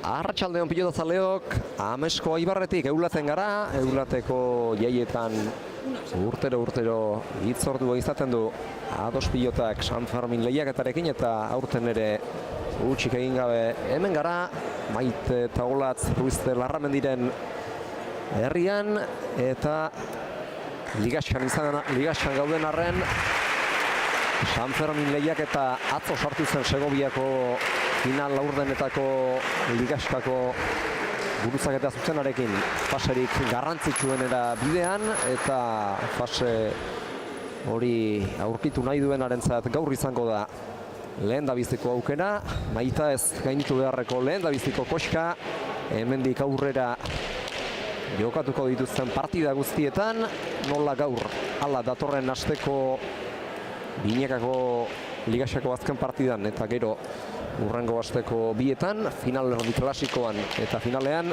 Arratsaldeon pilotazaleok, Amesko Aibarretik eulatzen gara, eulateko jaietan urtero hitzordua izaten du ados pilotak San Fermin lehiaketarekin eta aurten ere hutsik egin gabe hemen gara, Maite eta Olatz Ruizte Larramendiren herrian eta ligaxan gauden arren San Fermin lehiaketa atzo sartu zen Segoviako final laurdenetako ligaskako guruzaketa zuzenarekin faserik garrantzitsuenera bidean eta fase hori aurkitu nahi duenarentzat gaur izango da lehendabiziko aukera. Maita ez gainditu beharreko lehendabiziko koska, hemendik aurrera jokatuko dituzten partida guztietan, nola gaur hala datorren asteko Binekako ligasako azken partidan eta gero urrengo asteko bietan, final hori klasikoan eta finalean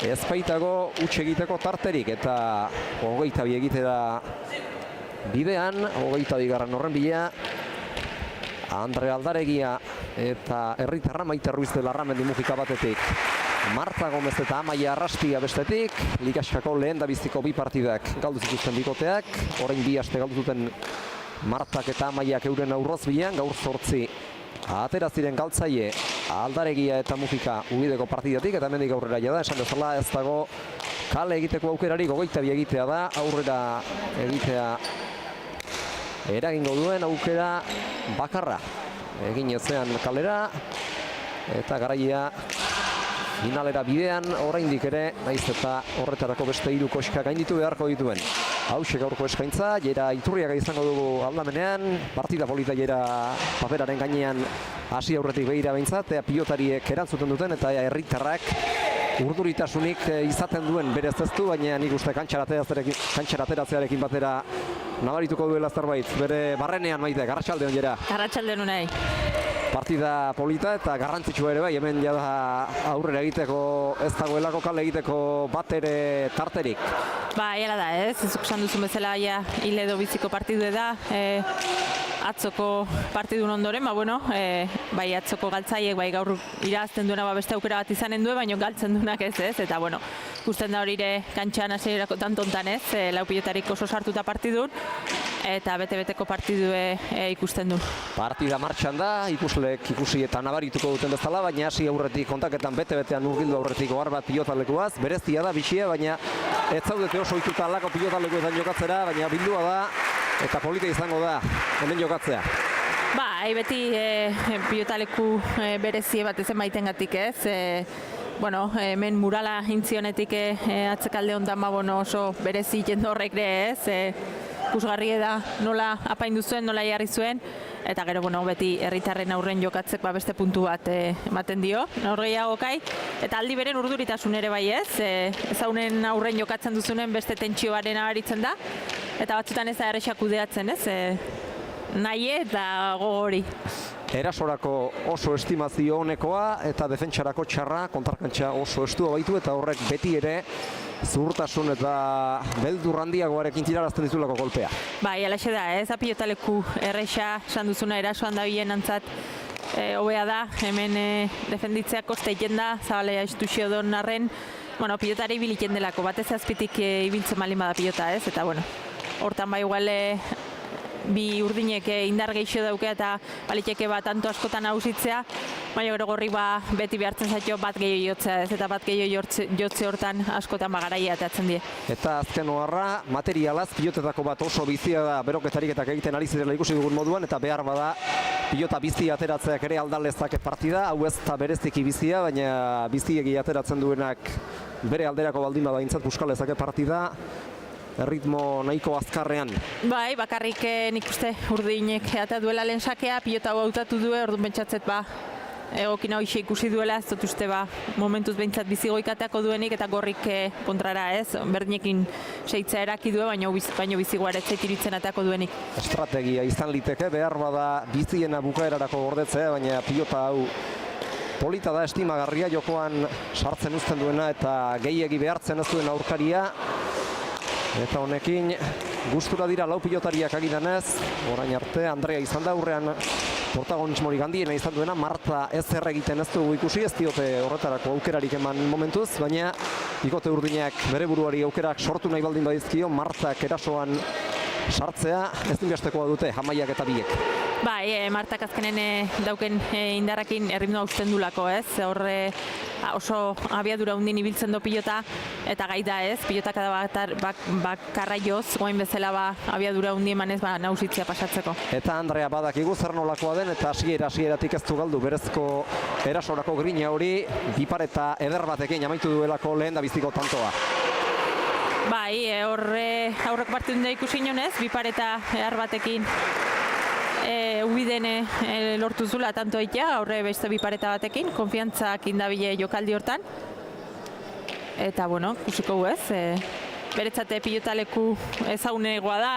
ez baitago huts egiteko tarterik eta 22 egitera bidean, 22. horren bila Andre Aldaregia eta herritarra Maite Ruizte Larramendi Mujika batetik, Marta Gomez eta Amaia Arrastia bestetik, ligaskako lehendabiziko bi partidak galdu zituzten bikoteak, orain bi aste galdu zuten Martak eta Amaiak euren aurroz bilan, gaur 8 atera ziren galtzaile Aldaregia eta Mujika ubideko partidatik eta hemendik aurrera jada, esan bezala ez dago kale egiteko aukerarik, 22 egitea da, aurrera egitea eragingo duen aukera bakarra. Egin ezean kalera eta garaia finalera bidean oraindik ere, naiz eta horretarako beste 3 koska gainditu beharko dituen. Hauxe gaurko eskaintza, Jera Iturriaga izango dugu aldamenean, partida polita Jera paperaren gainean hasi aurretik behira behintzat, eta pilotariek erantzuten duten eta herritarrak urduritasunik izaten duen berez ez du, baina nik uste kantxarateratzearekin batera nabarituko duela zerbait, bere barrenean. Maite, arratsaldeon Jera. Arratsaldeon unai. Partida polita eta garrantzitsua ere bai, hemen jada aurrera egiteko ez dagoelako kale egiteko bat ere tarterik. Ba, hiala da ez, zuk esan duzun bezala ja hil edo biziko partidu da, atzoko partidun ondoren, ba bueno, bai atzoko galtzaiek bai gaur irazten duena ba beste aukera bat izanen du, baina galtzen duenak ez, eta bueno, ikusten da hori ere kantxan hasierako tantontan ez, lau pilotarik oso sartuta partidun, eta bete-beteko partidue ikusten du. Partida martxan da, ikuslek ikusi eta nabarituko duten bezala, baina hasi aurretik kontaketan bete-betean urgildu aurretik ohar bat pilotalekuaz, berezia da, bixia, baina ez zaudete oso ohituta halako pilotalekuetan jokatzera, baina bildua da eta polita izango da hemen jokatzea. Ba, beti pilotaleku berezie bat ezen baitengatik ez, bueno, hemen murala intzionetik atzekalde honetan oso berezi jendorrek ere ez, ikusgarri da nola apaindu zuen, nola jarri zuen, eta gero bueno, beti herritarren aurren jokatzek beste puntu bat ematen dio, norgehiago kai, eta aldi beren urduritasun ere bai ez, ezaunen aurren jokatzen duzunen beste tentsioaren abaritzen da, eta batzutan ez da errexak kudeatzen ez, nahi eta gogori. Erasorako oso estimazio honekoa eta defentsarako txarra, kontrarkantxa oso estua baitu eta horrek beti ere zuhurtasun eta beldur handiagoarekin tirarazten dizulako kolpea. Bai, alaxe da, ez pilotaleku erresa esan duzuna erasoan da bien antzat hobea da, hemen defenditzea koste egiten da, zabalea instituzio don arren, bueno, pilotari bilikien delako, batez azpitik ibiltzen malin bada pilota ez, eta bueno, hortan bai igual bi urdinek indar gehiago dauke eta baliteke bat tanto askotan hausitzea, baina gero gorri beti behartzen zaitio bat gehiago jotzea ez, eta bat gehiago jotze hortan askotan garaia atatzen die. Eta azken oharra, materialaz pilotetako bat oso bizia da beroketariketak egiten ari zirela ikusi dugun moduan, eta behar bada pilota bizi ateratzeak ere aldalezake partida, hau ez da bereziki bizia, baina biziegi ateratzen duenak bere alderako baldin bada intzat buskalezake partida, ritmo nahiko azkarrean. Bai, bakarrik nik uste urdinek eta duela lehen sakea, pilota hau hautatu du, orduan pentsatzet egokina hoxe ikusi duela, ez dut uste momentuz behintzat bizigoikateako duenik eta gorrik kontrara ez, berdinekin seitza eraki du, baina bizigoa ere zaitiritzen atako duenik. Estrategia izan liteke, behar bada biziena bukaerarako gordetzea, baina pilota hau polita da, estimagarria, jokoan sartzen uzten duena eta gehiegi behartzen ez duen aurkaria. Eta honekin gustura dira lau pilotariak agidanez, orain arte Andrea izan da aurrean protagonismorik handiena izan duena. Marta ez zer egiten ez dugu ikusi, ez diote horretarako aukerarik eman momentuz, baina bikote urdinak bere buruari aukerak sortu nahi baldin badizkio, Martak erasoan sartzea ezinbestekoa dute Amaiak eta biek. Bai, Martak azkenen dauken indarrakin erritmoa usten dulako, ez? Horre oso abiadura hundin ibiltzen do pilota, eta gai da, ez? Pilotak bakarra joz, goain bezala abiadura hundi emanez nausitzea pasatzeko. Eta Andrea badakigu zer nolakoa den, eta hasieratik ez du galdu berezko erasorako grina hori, bipareta eder batekin amaitu duelako lehen da biziko tantoa. Bai, aurreko partidun da ikusi nionez, bipareta eder batekin ubiden lortu zula tanto eitea, aurre beste bipareta batekin, konfiantzak indabile jokaldi hortan. Eta, bueno, kusiko gu ez, beretzate pilotaleku ezagunegoa da,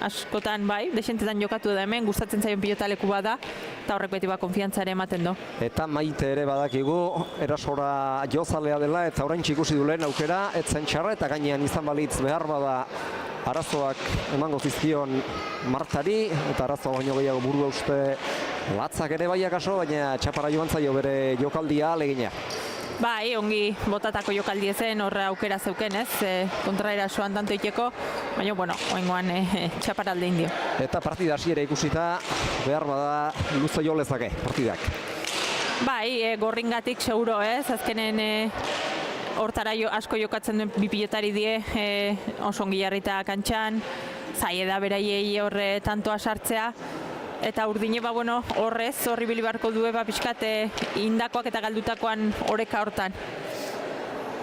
askotan bai, desentetan jokatu da hemen, gustatzen zaion pilotaleku bada, eta horrek beti konfiantza ere ematen do. Eta Maite ere badakigu, erasora jozalea dela, eta oraintxe ikusi du lehen aukera, etzen txarra, eta gainean izan balitz behar bada arazoak emango zizkion Martari, eta arazoa baino gehiago burua uste latzak ere baiak aso, baina txapara joan zaio bere jokaldia alegina. Bai, ongi botatako jokaldi ezen, horre aukera zeuken, ez? Kontraerasoan tanto iteko, baina, bueno, oengoan txaparalde indio. Eta partida hasiera ikusita, behar bada luze jo lezake partidak. Bai, gorringatik seguro, ez? Azkenen hortara asko jokatzen duen bi pilotari die, oso ongi jarrita kantxan, zaie da beraiei horre tantoa sartzea. Eta urdine, horrez, horri bilibarko due, pixkat indakoak eta galdutakoan oreka hortan.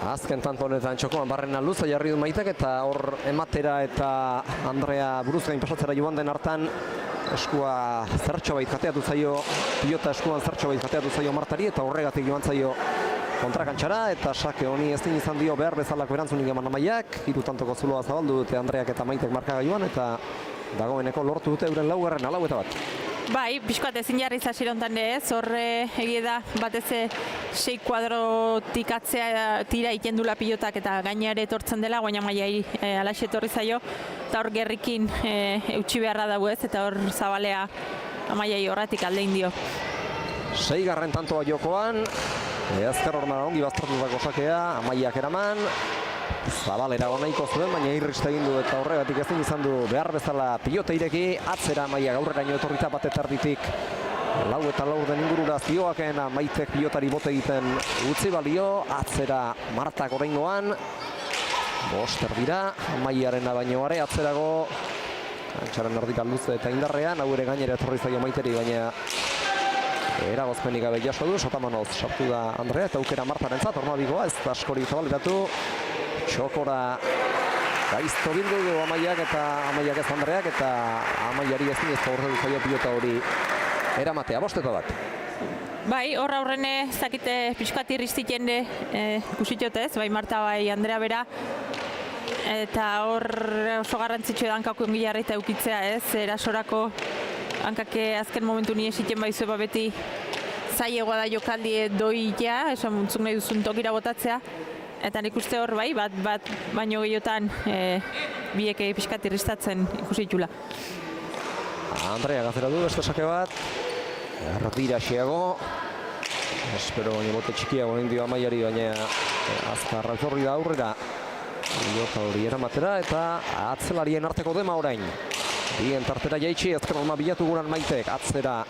Azken tanto honetan txokoan barrena luza jarri du Maitek, eta hor ematera eta Andrea buruzgain pasatzera joan den hartan eskua zertxo bait kateatu zaio, pilota eskuan zertxo bait kateatu zaio Martari, eta horregatik joan zaio kontrakantxara, eta sake honi ezin izan dio behar bezalako erantzunik eman Amaiak, hiru tantoko zuloa zabaldu dute Andreak eta Maitek markagailuan, eta dagoeneko lortu dute euren laugarren alaueta bat. Bai, pixkoat ezin jarri zazire honetan ez, horre egie da batez 6 kuadrotik atzea tira ikendula pilotak eta gainare etortzen dela, guaina Amaiai alaxe etorri zaio, eta hor gerrikin eutxi beharra dago ez, eta hor zabalea Amaiai horretik alde indio. 6. tantoa jokoan, azker hormara ongi baztertutako sakea, Amaiak eraman, zabalera nahiko zuen, baina irrista egin du eta horregatik ezin izan du behar bezala pilota ireki, atzera Amaiak aurreraino etorrita bat etarditik 4 eta 4 den ingurura zioaken Maitek pilotari bote egiten utzi balio, atzera Martak oraingoan, 5 dira, Amaiarena baino are atzerago, antxaren erdika luze eta indarrean, hau ere gainera etorri zaio Maiteri, baina eragozpenik gabe jaso du, sotamanoz sartu da Andrea, eta aukera Martarentzat, ormabigoa, ez da askori zabaleratu, txokora gaizto bildu du Amaiak eta Amaiak ez Andreak, eta Amaiari ezin ez horretu zaio pilota hori eramatea, 5 eta 1. Bai, hor aurrene zakite pixkat irriztiken ikusitotez, bai Marta bai Andrea bera, eta hor oso garrantzitsua da hankako ongi jarrita eukitzea ez, erasorako hankake azken momentu nire esiten baizu beti zailegoa da jokaldi doia, esan muntzuk nahi duzun tokira botatzea, eta nik uste hor bai, bat baino gehiotan biek pixkat irristatzen ikusitula. Andrea gazera du beste sake bat, erdira xeago, espero baina bote txikiago egin dio Amaiari, baina azkarra zorri da aurrera, pilota hori eramatera, eta atzelarien arteko dema orain. Bien tartera jaitsi, ezker olma bilatu guran Maitek, atzera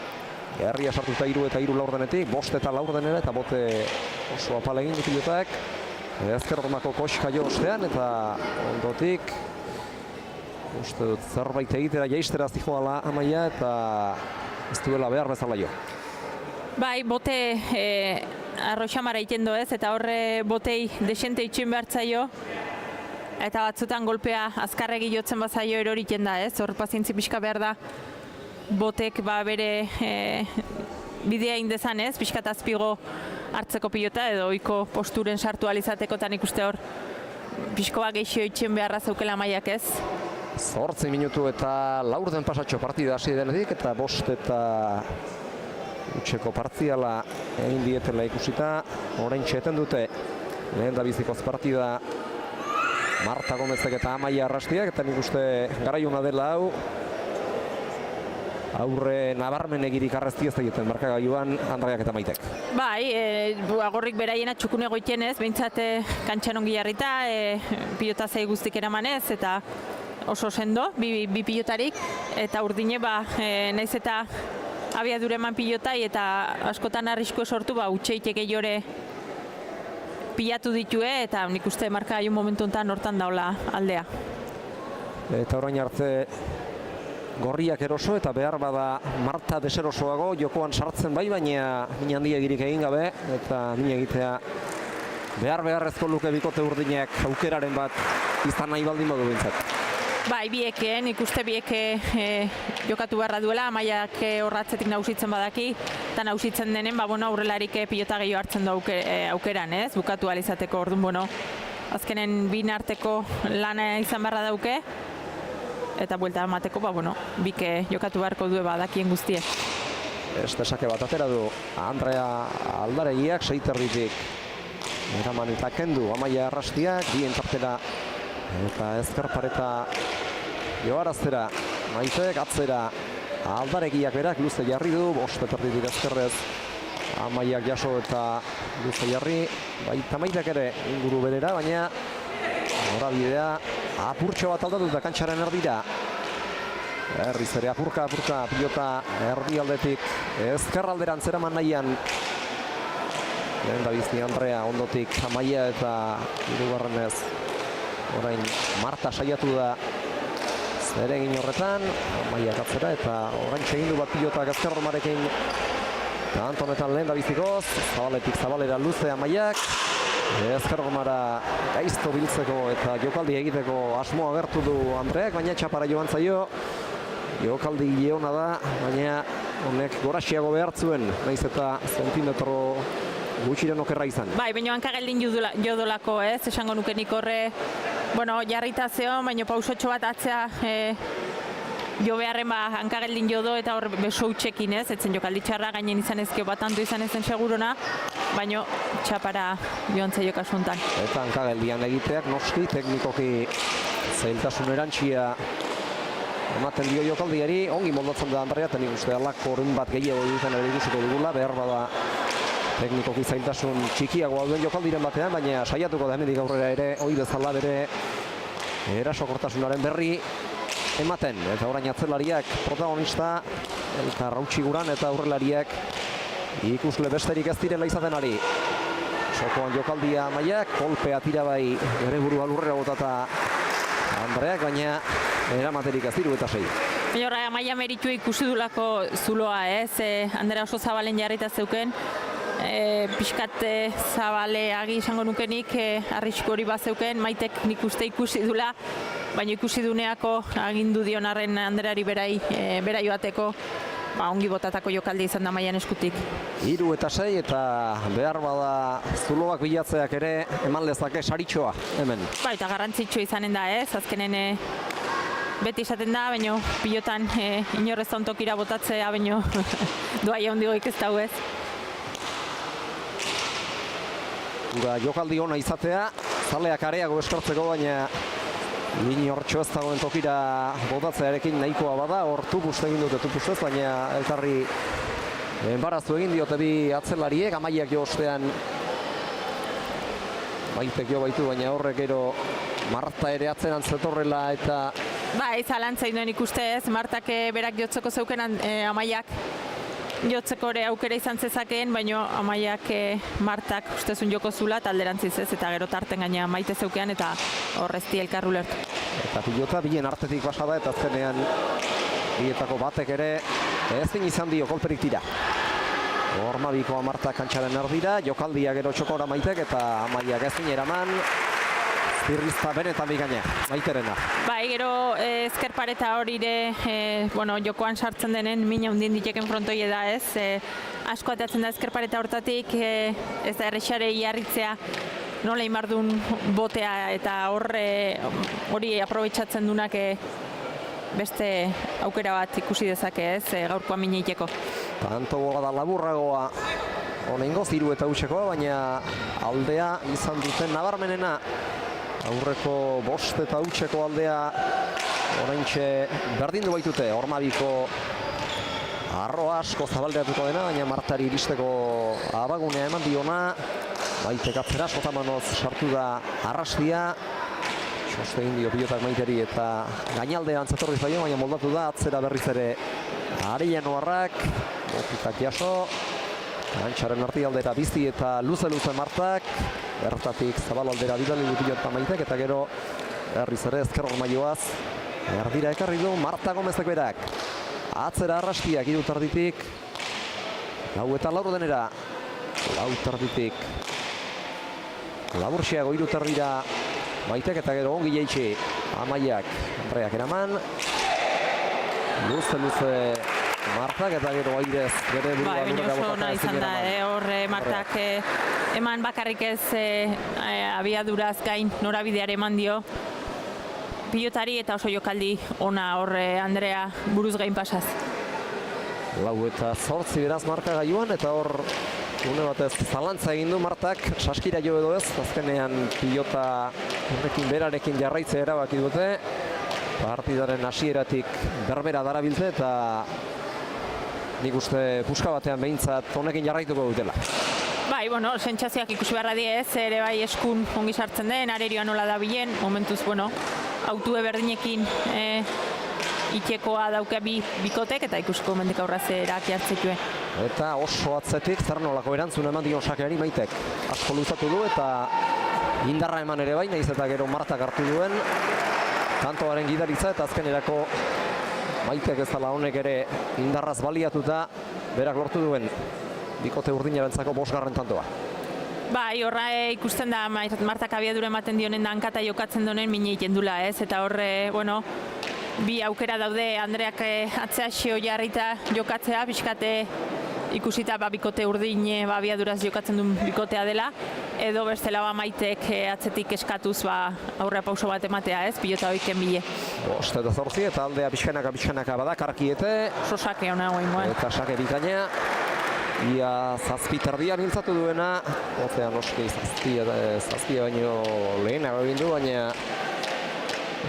herria sartuta 3 eta 3 laurdenetik, 5 eta laurdenera, eta bote oso apal egin pilotak. Ezker olmako koska jo ostean, eta ondotik uste dut zerbait egitera jaistera zijoala Amaia, eta ez duela behar bezala jo. Bai, bote arroxamara itendo ez, eta horre botei desente itxin behartzaio, eta batzutan golpea azkarregi jotzen bazaio eroriken da ez, hor pazientzi pixka behar da botek bere bidea indezan ez, pixka azpigo hartzeko pilota edo ohiko posturen sartu alizatekotan ikuste hor pixkoa geixio itxen beharra zeukela Amaiak ez. 8 minutu eta 4 den pasatxo partida hasi denetik, eta 5 eta utxeko partziala egin dietela ikusita, orain txeten dute lehen da bizikoz partida Marta Gomezek eta Amaia Arrastiak, eta nik uste garaiuna dela hau. aurre nabarmen egirik arrezti ez egiten markagailuan Andreak eta Maitek. Bai, agorrik beraiena txukun egoiten ez, behintzat kantxan ongi jarrita, pilota zei guztik eramanez, eta oso sendo, bi pilotarik, eta urdine naiz eta abiadura eman pilotai, eta askotan arrisko sortu, utxeitek gehiore pilatu ditue, eta nik uste markagailu momentu enten hortan daula aldea. Eta orain arte gorriak eroso eta behar bada Marta deserosoago jokoan sartzen bai, baina min handia egirik egin gabe eta min egitea beharrezko luke bikote urdinek aukeraren bat izan nahi baldin modu bintzat. Bai, bieke, nik uste bieke jokatu beharra duela, Amaiak horratzetik nausitzen badaki, eta nausitzen denen, aurrelarik pilota gehiago hartzen du aukeran, ez? Bukatu alizateko, orduan, azkenen bin arteko lana izan beharra dauke, eta buelta emateko, bike jokatu beharko du badakien guztiek. Estesake bat atera du Andrea Aldaregiak, seiterritik eraman eta kendu Amaia Arrastiak, bien tartera eta ezkerpareta joaraztera Maitek, atzera Aldaregiak berak, luze jarri du, bosteterritik ezkerrez Amaiak jaso eta luze jarri, baita Maitek ere inguru berera, baina norabidea apurtxo bat aldatu eta kantxaren erdira. Herriz ere apurka, pilota erdi aldetik ezkerralderan zeraman nahian. Lehen da bizni Andrea ondotik Amaia eta hirugarrenez orain Marta saiatu da zer egin horretan. Amaia katzera eta orain segindu bat pilota ezkerromarekin. Eta Antonetan lehen da bizikoz, zabaletik zabalera luze Amaiak. Ezkerromara gaizto biltzeko eta jokaldi egiteko asmoa agertu du Andreak, baina txapara joan zaio. Jokaldi leona da, baina honek goraxiago behartzuen, nahiz eta zentimetro gutxiren okerra izan. Bai, baina hankageldin jodolako, ez? Esango nukenik horre, jarrita zeon, baina pausotxo bat atzea jo beharren hankageldin jodo eta hor besoutxekin, ez? Etzen jokaldi txarra gainen izan ezkio batantu izan ezen segurona, baina txapara joan zaio kasuntan. Eta hankageldian egiteak noski teknikoki zailtasun erantxia ematen dio jokaldiari, ongi moldatzen da Andrea, eta nik uste alako horren bat gehiago duten ere ikusiko dugula, behar bada teknikoki zailtasun txikiagoa duen jokaldiren batean, baina saiatuko da hemendik aurrera ere, ohi bezala bere erasokortasunaren berri ematen. Eta orain atzelariak protagonista, elkar hautsiguran eta aurrelariak ikusle besterik ez direla izaten ari. Sokoan jokaldia Amaiak, kolpea tira bai bere burua lurrera botata Andreak, baina eramaterik ez diru eta sei. Baina Amaia meritua ikusi dulako zuloa, ez? Andrea oso zabalen jarrita zeuken, pixkat zabaleagi izango nukenik, arrisku hori bat zeuken, Maitek nik uste ikusi dula, baina ikusi duneako agindu dionarren Andreari bera joateko, ongi botatako jokaldi izan da Amaian eskutik. 3 eta 6 eta behar bada zuloak bilatzeak ere eman lezake saritxoa hemen. Ba, eta garrantzitsua izanen da, ez? Azkenen beti esaten da, baina pilotan inorrez ontokira botatzea, baina doaia hondigoik ez dago, ez? Jokaldi ona izatea, zaleak areago eskortzeko, baina inortxo ez dagoen tokira botatzearekin nahikoa bada, hor tupust egin dute tupustez, baina elkarri enbarazu egin diote bi atzelariek, Amaiak jo ostean Maitek jo baitu, baina horrek gero Marta ere atzeran zetorrela eta... Ba, ez alantzai duen ikustez, Martak berak jotzeko zeuken Amaiak jotzeko ere aukera izan zezakeen, baina Amaiak Martak ustezun joko zula eta alderantziz ez, eta gero tarten gaina Maite zeukean eta horrezti elkarru lertu. Eta pilota bien artetik basada eta azkenean bietako batek ere ezin izan dio kolperik tira. Hormabikoa Marta kantxaren erdira, jokaldia gero txokora Maitek eta Amaiak ezin eraman. Zirrizta benetan bikaina, Maiterena. Bai, gero ezkerpareta hori ere, jokoan sartzen denen mina hundien diteken frontoie da, ez? Asko atatzen da ezkerpareta hortatik, ez da errexare iarritzea nola imardun botea eta hori aprobetxatzen dunak beste aukera bat ikusi dezake, ez? Gaurkoa mina iteko. Tanto bogada laburragoa honengoz 3 eta utxekoa, baina aldea izan duten nabarmenena. Aurreko 5 eta utxeko aldea oraintxe berdindu baitute Hormabiko Arro asko zabaldeatuko dena, baina Martari iristeko abagunea eman diona. Maite atzera, sotamanoz sartu da Arrastia. Soste egin dio pilotak Maiteri eta gainaldean zetorri zaio, baina moldatu da atzera berriz ere Arellanoarrak. Botikak jaso. Antxaren artialdera Bizti eta luze Martak. Bertatik zabalo aldera bidali du pilota Maitek eta gero berriz ere ezkerror maioaz. Erdira ekarri du Marta Gomezek berak. Atzera Arrastiak hiru tarditik. 4:04 denera. 4 tarditik. Laburxiago hiru tardira Maitek eta gero ongi jaitsi Amaiak Andreak eraman. Luze Martak eta gero airez bere burua Baina oso ona izan da, horre Martak eman bakarrik ez abiaduraz gain norabideare eman dio pilotari eta oso jokaldi ona horre Andrea buruz gain pasaz. 4:08 beraz marka gaiuan eta hor une batez zalantza egin du Martak, saskira jo edo ez, azkenean pilota horrekin berarekin jarraitzea erabaki dute. Partidaren hasieratik berbera darabiltze eta nik uste puska batean behintzat honekin jarraituko dutela. Bai, bueno, sentsazioak ikusi beharra die ez, ere bai eskun ongi sartzen den, arerioa nola da bilen, momentuz, bueno, autue berdinekin itxekoa dauka bikotek eta ikusiko mendik aurra zerak jartzetue. Eta oso atzetik zer nolako erantzun eman dion sakeari Maitek. Asko luzatu du eta indarra eman ere bai, nahiz eta gero Martak hartu duen kantoaren gidaritza eta azkenerako Maitek ez dela honek ere indarraz baliatuta berak lortu duen bikote urdinarentzako 5. tantoa. Bai, horra ikusten da Martak abiadura ematen dionen da hankata jokatzen donen mine egiten dula, ez? Eta horre, bueno, bi aukera daude Andreak atzea xeo jarrita jokatzea, pixkate ikusita bikote urdin abiaduraz jokatzen duen bikotea dela, edo bestela Maitek atzetik eskatuz aurre pauso bat ematea, ez? Pilota hoiken bile. 5:08 eta aldea pixkanaka badakarkiete. Oso sake hona goingoan. Eta sake bikaina. Ia zazpiterdian hiltzatu duena. Ozean oski zazpia baino lehenago egin du, baina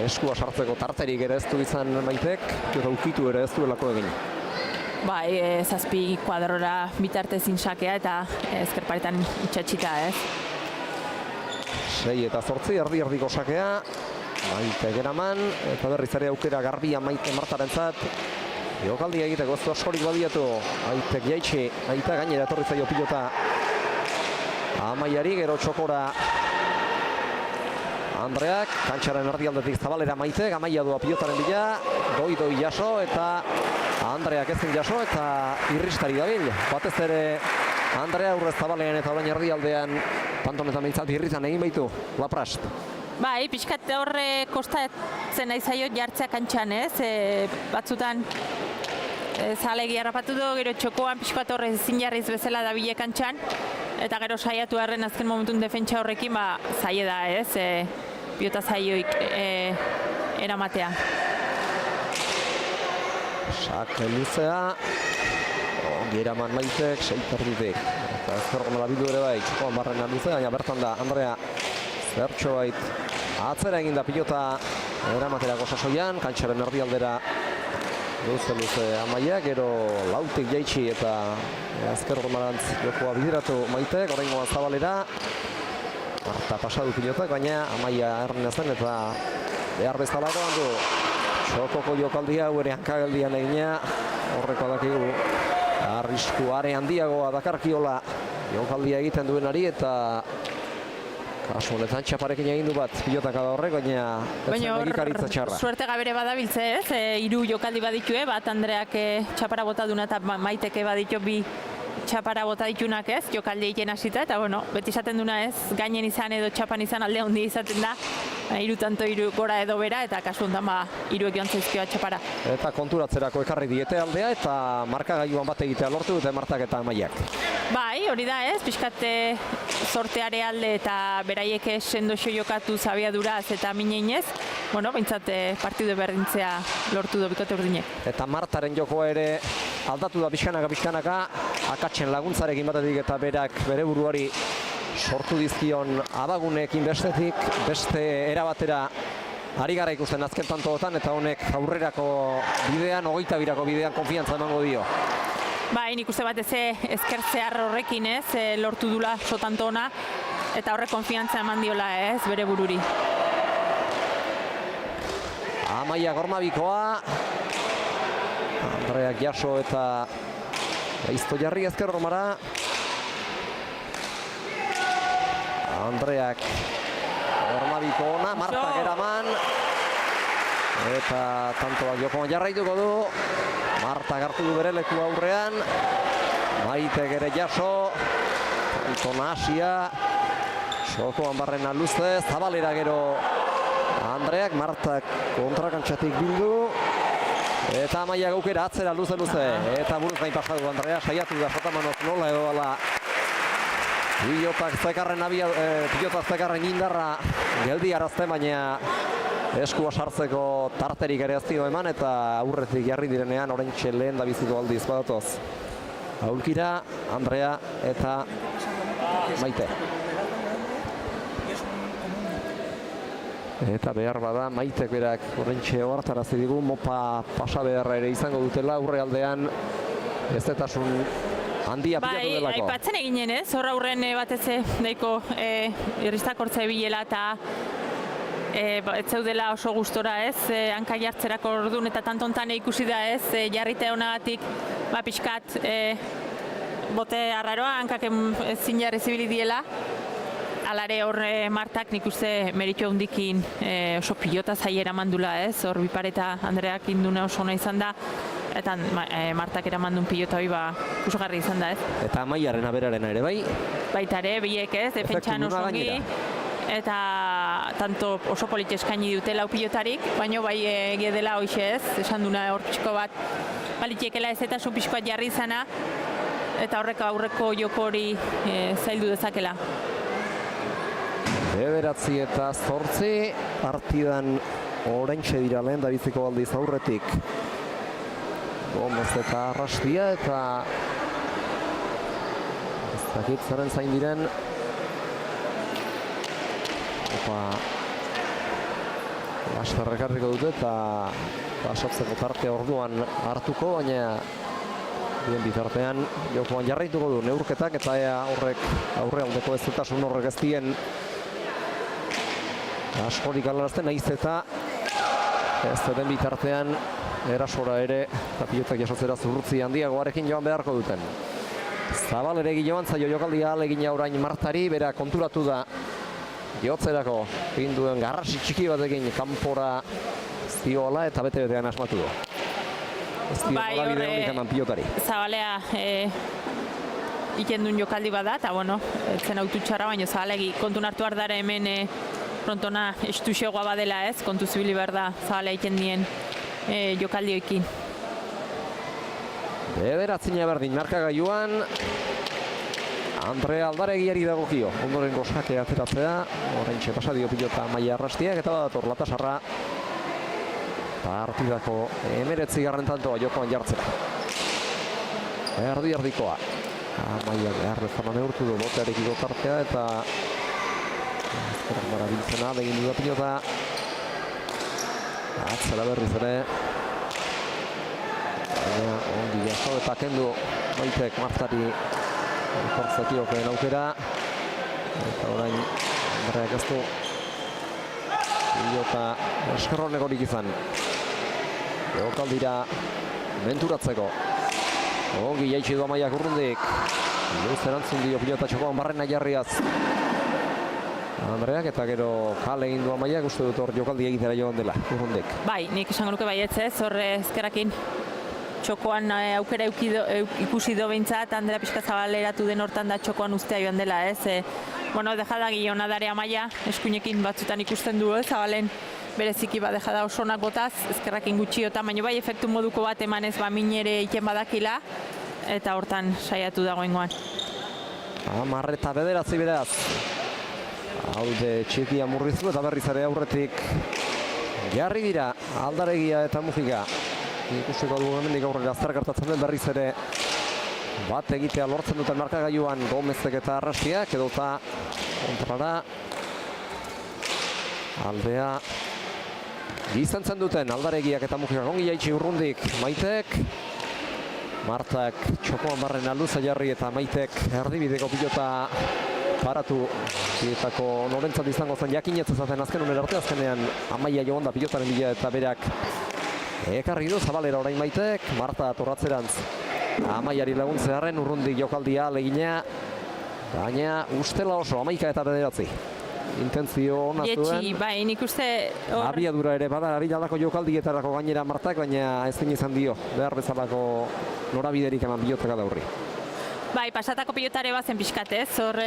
eskua sartzeko tarterik ere ez du izan Maitek, eta ukitu ere ez duelako egin. Bai, zazpi kuadrora bitartezin sakea eta ezkerparetan itxatxita, ez? 6:08 erdi-erdiko sakea. Maitek eraman, eta berriz ere aukera garbia Maite Martarentzat. Jokaldia egiteko ez du askorik badiatu. Maitek jaitsi, Maite gainera etorri zaio pilota Amaiari, gero txokora Andreak, kantxaren erdialdetik zabalera Maitek, Amaia doa pilotaren bila, doi jaso eta Andreak ezin jaso eta irristari dabil. Batez ere Andrea aurrez zabalean eta orain erdialdean pantonetan behintzat irritan egin baitu Laprast. Bai, pixkat horre kostatzen nahi zaio jartzea kantxan, ez? Batzutan zalegi harrapatu du, gero txokoan pixkat horre ezin jarriz bezala da bile kantxan, eta gero saiatu harren azken momentun defentsa horrekin, zaie da, ez? Biota zaioik eramatea. Sake luzea, ongi eraman Maitek, 6 terditik. Eta ezkerroko nola bidu ere bai, txokoan barrena luzea, baina bertan da Andrea zertxo bait atzera egin da pilota eramaterako sasoian, kantxaren erdialdera luze Amaia, gero lautik jaitsi eta ezkerroko marantz jokoa bideratu Maitek, oraingoan zabalera. Marta pasadu pilotak, baina Amaia erren zen eta behar bezalako handu. Txokoko jokaldia, ere hankageldian egina, horreko dakigu arrisku are handiagoa dakarkiola jokaldia egiten duenari eta kasu honetan txaparekin egin du bat pilotak da horrek, baina ez zen egikaritza txarra. Suerte gabere badabiltze, ez? 3 jokaldi baditue, bat Andreak txapara bota duna eta Maiteke baditu 2 txapara bota ditunak, ez? Jokaldi egiten hasita eta bueno, beti izaten duna, ez? Gainen izan edo txapan izan alde handi izaten da. 3 tanto 3 gora edo bera eta kasu honetan 3 joan zaizkioa txapara. Eta konturatzerako ekarri diete aldea eta markagailuan bat egitea lortu dute Martak eta Amaiak. Bai, hori da, ez? Piskate sorteare alde eta beraiek sendoxo jokatu zabiaduraz eta mineinez, bueno, behintzat partidu berdintzea lortu du bikote urdinek. Eta Martaren jokoa ere aldatu da pixkanaka, akatzen laguntzarekin batetik eta berak bere buruari sortu dizkion abagunekin bestetik, beste erabatera ari gara ikusten azken tantootan, eta honek aurrerako bidean, 22ko bidean konfiantza emango dio. Bai, nik uste batez ezkertzear horrekin lortu dula sotanto ona, eta horrek konfiantza eman diola bere bururi. Amaia Gormabikoa, Andreak jaso eta Aizto jarri ezker hormara. Andreak Gormabiko ona, Martak eraman. Eta tantoak jokoan jarraituko du. Martak hartu du bere leku aurrean. Maitek ere jaso. Tanto nahasia. Jokoan barrena luze, zabalera gero Andreak, Martak kontrakantxatik bildu. Eta Amaia gaukera atzera luze. Eta buruz nahi pasatu Andrea, saiatu da Sotamanoz nola edo ala. Pilotak zekarren indarra geldi arazte, baina eskua sartzeko tarterik ere ez dio eman, eta aurretik jarri direnean oraintxe lehen da biziko aldiz badatoz. Aulkira, Andrea eta Maite. Eta behar bada, Maitek berak oraintxe ohartarazi digu, mopa pasa beharra ere izango dutela, aurrealdean ezetasun handia pilatu delako. Bai, aipatzen eginen hor aurren batez daiko irristakortza bilela eta ez zeudela oso gustora hanka jartzerako orduan eta tantontan ikusi da jarrite honagatik pixkat bote arraroa hankak ezin jarri zibili diela. Alare hor Martak nik uste meritu handikin oso pilota zaiera mandula hor Bipareta Andreak indune oso ona izan da, eta Martak eramandun pilota hori ikusgarri izan da Eta Amaiaren aberarena ere bai? Baita ere, biek defentsan oso ongi, eta tanto oso polit eskaini dute lau pilotarik, baina bai egia dela hoxe esan duna hor pixko bat balitiekela ez eta pixkoat jarri izana, eta horrek aurreko joko hori zaildu dezakela. 9 eta 8 partidan oraintxe dira lehen da biziko aldiz aurretik. Gomez eta Arrastia eta ez dakit zaren zain diren. Lasterrekarriko dute eta pasatzeko tartea orduan hartuko, baina bien bitartean jokoan jarraituko du neurketak, eta horrek aurrealdeko ezetasun horrek ez dien askorik alarazten, nahiz eta ez den bitartean erasora ere eta pilotak jasotzera zurrutzi handiagoarekin joan beharko duten. Zabal ere joan zaio jokaldia alegina orain Martari, bera konturatu da jotzerako egin duen garrasi txiki batekin kanpora zioala eta bete-betean asmatu du. Ez dio nola bide honik eman pilotari. Zabalea ikendun jokaldi bada, eta etzen autu txarra, baina Zabalegi kontun hartu ardara hemen frontona estuxegoa badela kontu zibili behar da Zabalea ikendien jokaldioekin. Bederatzina berdin markagailuan Andrea Aldaregiari dagokio, ondoren gozake ateratzea, oraintxe pasadio pilota Amaia Arrastiak, eta badator Latasarra partidako 19. tantoa jokoan jartzera. Erdi-erdikoa. Amaia behar bezala neurtu du botearekiko tartea, eta ezkerak barabiltzena, begin du da pilota. Atzera berriz ere. Ongi jaso eta kendu Maitek Martari kortzetiokeen aukera. Eta orain Andreak ez du pilota eskerronekorik izan. Jokaldira menturatzeko. Ongi jaitsi du Amaiak urrundik. Luz erantzun dio pilota txokoan barrena jarriaz Andreak, eta gero kale egin du Amaiak, uste dut hor jokaldi egitera joan dela urrundik. Bai, nik esango nuke baietz hor ezkerakin txokoan aukera ikusi do behintzat, Andrea pixka zabaleratu den hortan da txokoan ustea joan dela dejada giona dare Amaia, eskuinekin batzutan ikusten du Zabalen bereziki dejada oso onak botaz, ezkerrakin gutxiotan, baina bai efektu moduko bat emanez minere iken badakila, eta hortan saiatu dagoengoan. 10 eta 9 beraz. Alde txikia murriztu eta berriz ere aurretik jarri dira Aldaregia eta Mujika. Ikusiko dugu hemendik aurrera zer gertatzen den, berriz ere bat egitea lortzen duten markagailuan Gomezek eta Arrastiak, edota kontrara aldea Gizantzen duten Aldaregiak eta Mujikak ongi jaitsi urrundik Maitek. Martak txokoan barren alduza jarri eta Maitek erdibideko pilota paratu. Pietako norentzat izango zen jakinetz ezaten azken unen arte azkenean Amaia joan da pilotaren bila eta berak ekarri du zabalera orain Maitek. Marta torratzerantz Amaiari laguntzearen urrundik jokaldia alegina. Baina ustela oso 11:9. Intentzio ona zuen. Jetxi, bai, nik uste... Abiadura ere bada, abiladako jokaldietarako gainera Martak, baina ez din izan dio, behar bezalako norabiderik eman pilotaka da horri. Bai, pasatako pilotare bazen pixkatez, hor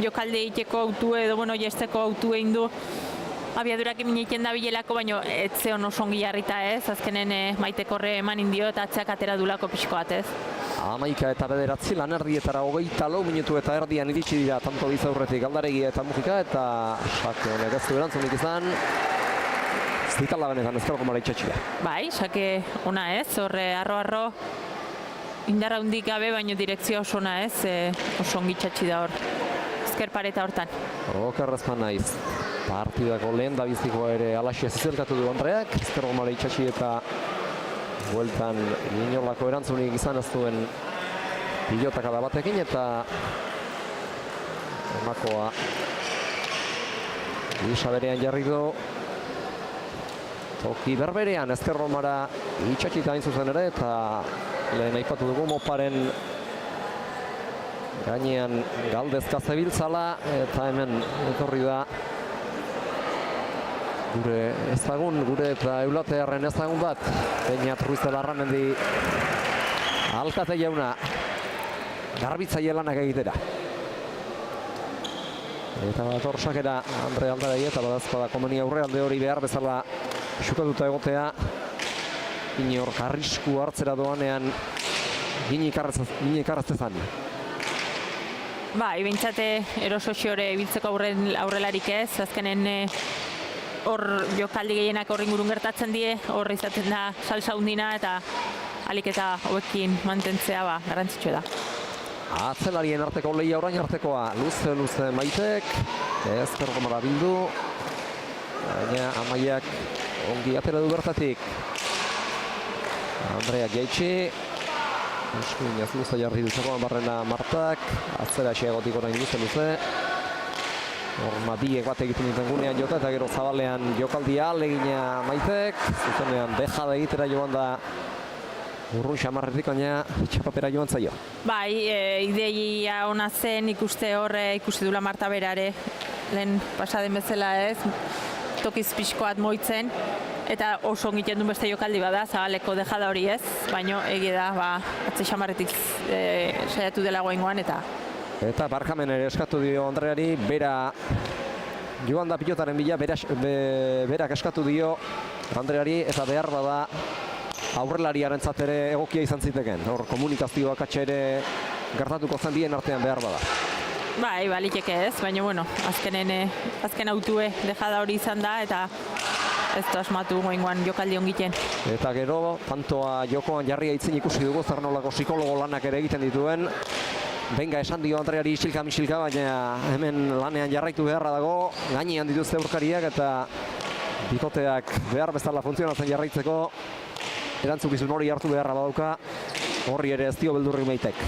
jokalde egiteko autu edo, bueno, jesteko autu egin du abiadurak emin egiten da bilelako, baina ez zeon oso ongi jarrita ez, azkenen Maitek horre eman indio eta atzeak atera dulako pixko bat ez. 11:9 lan erdietara 24 minutu eta erdian iritsi dira tanto bizaurretik Aldaregia eta Mujika eta sake honek ez du erantzunik izan. Zitala benetan ezkerreko mara itxatxia. Bai, sake ona ez, horre arro-arro indarra hundik gabe, baino direkzio oso ona ez, oso ongi itxatxi da hor, ezker pareta hortan. Okerrezpan naiz. Partidako lehen da biztikoa ere alaxia zizelkatu du Andreak, ezkerreko mara itxatxi eta bueltan inolako erantzunik izan ez duen pilotaka da batekin eta emakoa gisa berean jarri du toki berberean ezkerromara itxatxita hain zuzen ere eta lehen aipatu dugu Moparen gainean galdezka zebiltzala eta hemen etorri da gure ezagun, gure eta eulatearren ezagun bat, Beñat Ruiz de Larramendi alkate jauna garbitzaile lanak egitera. Eta torsakera Andre Aldarai eta badazpada komeni aurrealde hori behar bezala xukatuta egotea. Inor arrisku hartzera doanean gini ikarraztezan. Bai, bintzate eroso xiore ibiltzeko aurrelarik ez, azkenen hor jokaldi gehienak horri ingurun gertatzen die, hor izaten da salsa hundina eta alik eta hobekin mantentzea garrantzitsua da. Atzelarien arteko lehia orain artekoa, luze Maitek, ezkerroko mara bildu, baina Amaiak ongi atera du bertatik. Andreak jaitsi, eskuinaz luze jarri dutxakoan barrena Martak, atzera xeagotik orain luze. Biek bat egiten duten gunean jota eta gero zabalean jokaldia alegina Maitek, zuzenean dejada egitera joan da urrun xamarretik, baina txapapera joan zaio. Bai, ideia ona zen ikuste horre, ikusi dula Marta berare, lehen pasaden bezala ez, tokiz pixkoat moitzen, eta oso ongiten duen beste jokaldi bada, zabaleko dejada hori ez, baina egia da, atze xamarretik saiatu dela goengoan Eta barkamen ere eskatu dio Andreari, bera joan da pilotaren bila, berak eskatu dio Andreari eta behar bada aurrelariarentzat ere egokia izan ziteken. Hor komunikazioak ere gertatuko zen bien artean behar bada. Bai, baliteke ez, baina bueno, azken autue dejada hori izan da eta ez da asmatu goingoan jokaldi ongiten. Eta gero, tantoa jokoan jarria itzin ikusi dugu, zer nolako psikologo lanak ere egiten dituen. Benga esan dio Andreari isilka-misilka, baina hemen lanean jarraitu beharra dago, gainean dituzte aurkariak eta bikoteak behar bezala funtzionatzen jarraitzeko erantzukizun hori hartu beharra badauka, horri ere ez dio beldurrik Maitek.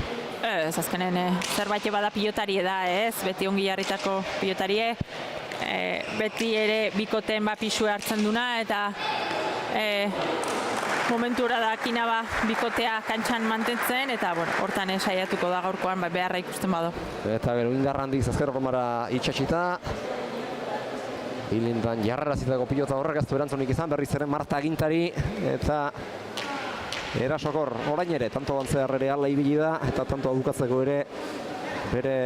Ez, azkenen zerbait bada pilotarie da ez, beti ongi jarritako pilotarie, beti ere bikoteen pisue hartzen duna eta momentura dakina bikotea kantxan mantentzen eta hortan saiatuko da gaurkoan beharra ikusten bado. Eta gero indar handiz ezkerroko mara itxatxita. Bilindan jarrarazitako pilota horrek ez du erantzunik izan, berriz ere Marta Agintari eta erasokor orain ere, tanto bantzear ere ala ibili da eta tanto adukatzeko ere bere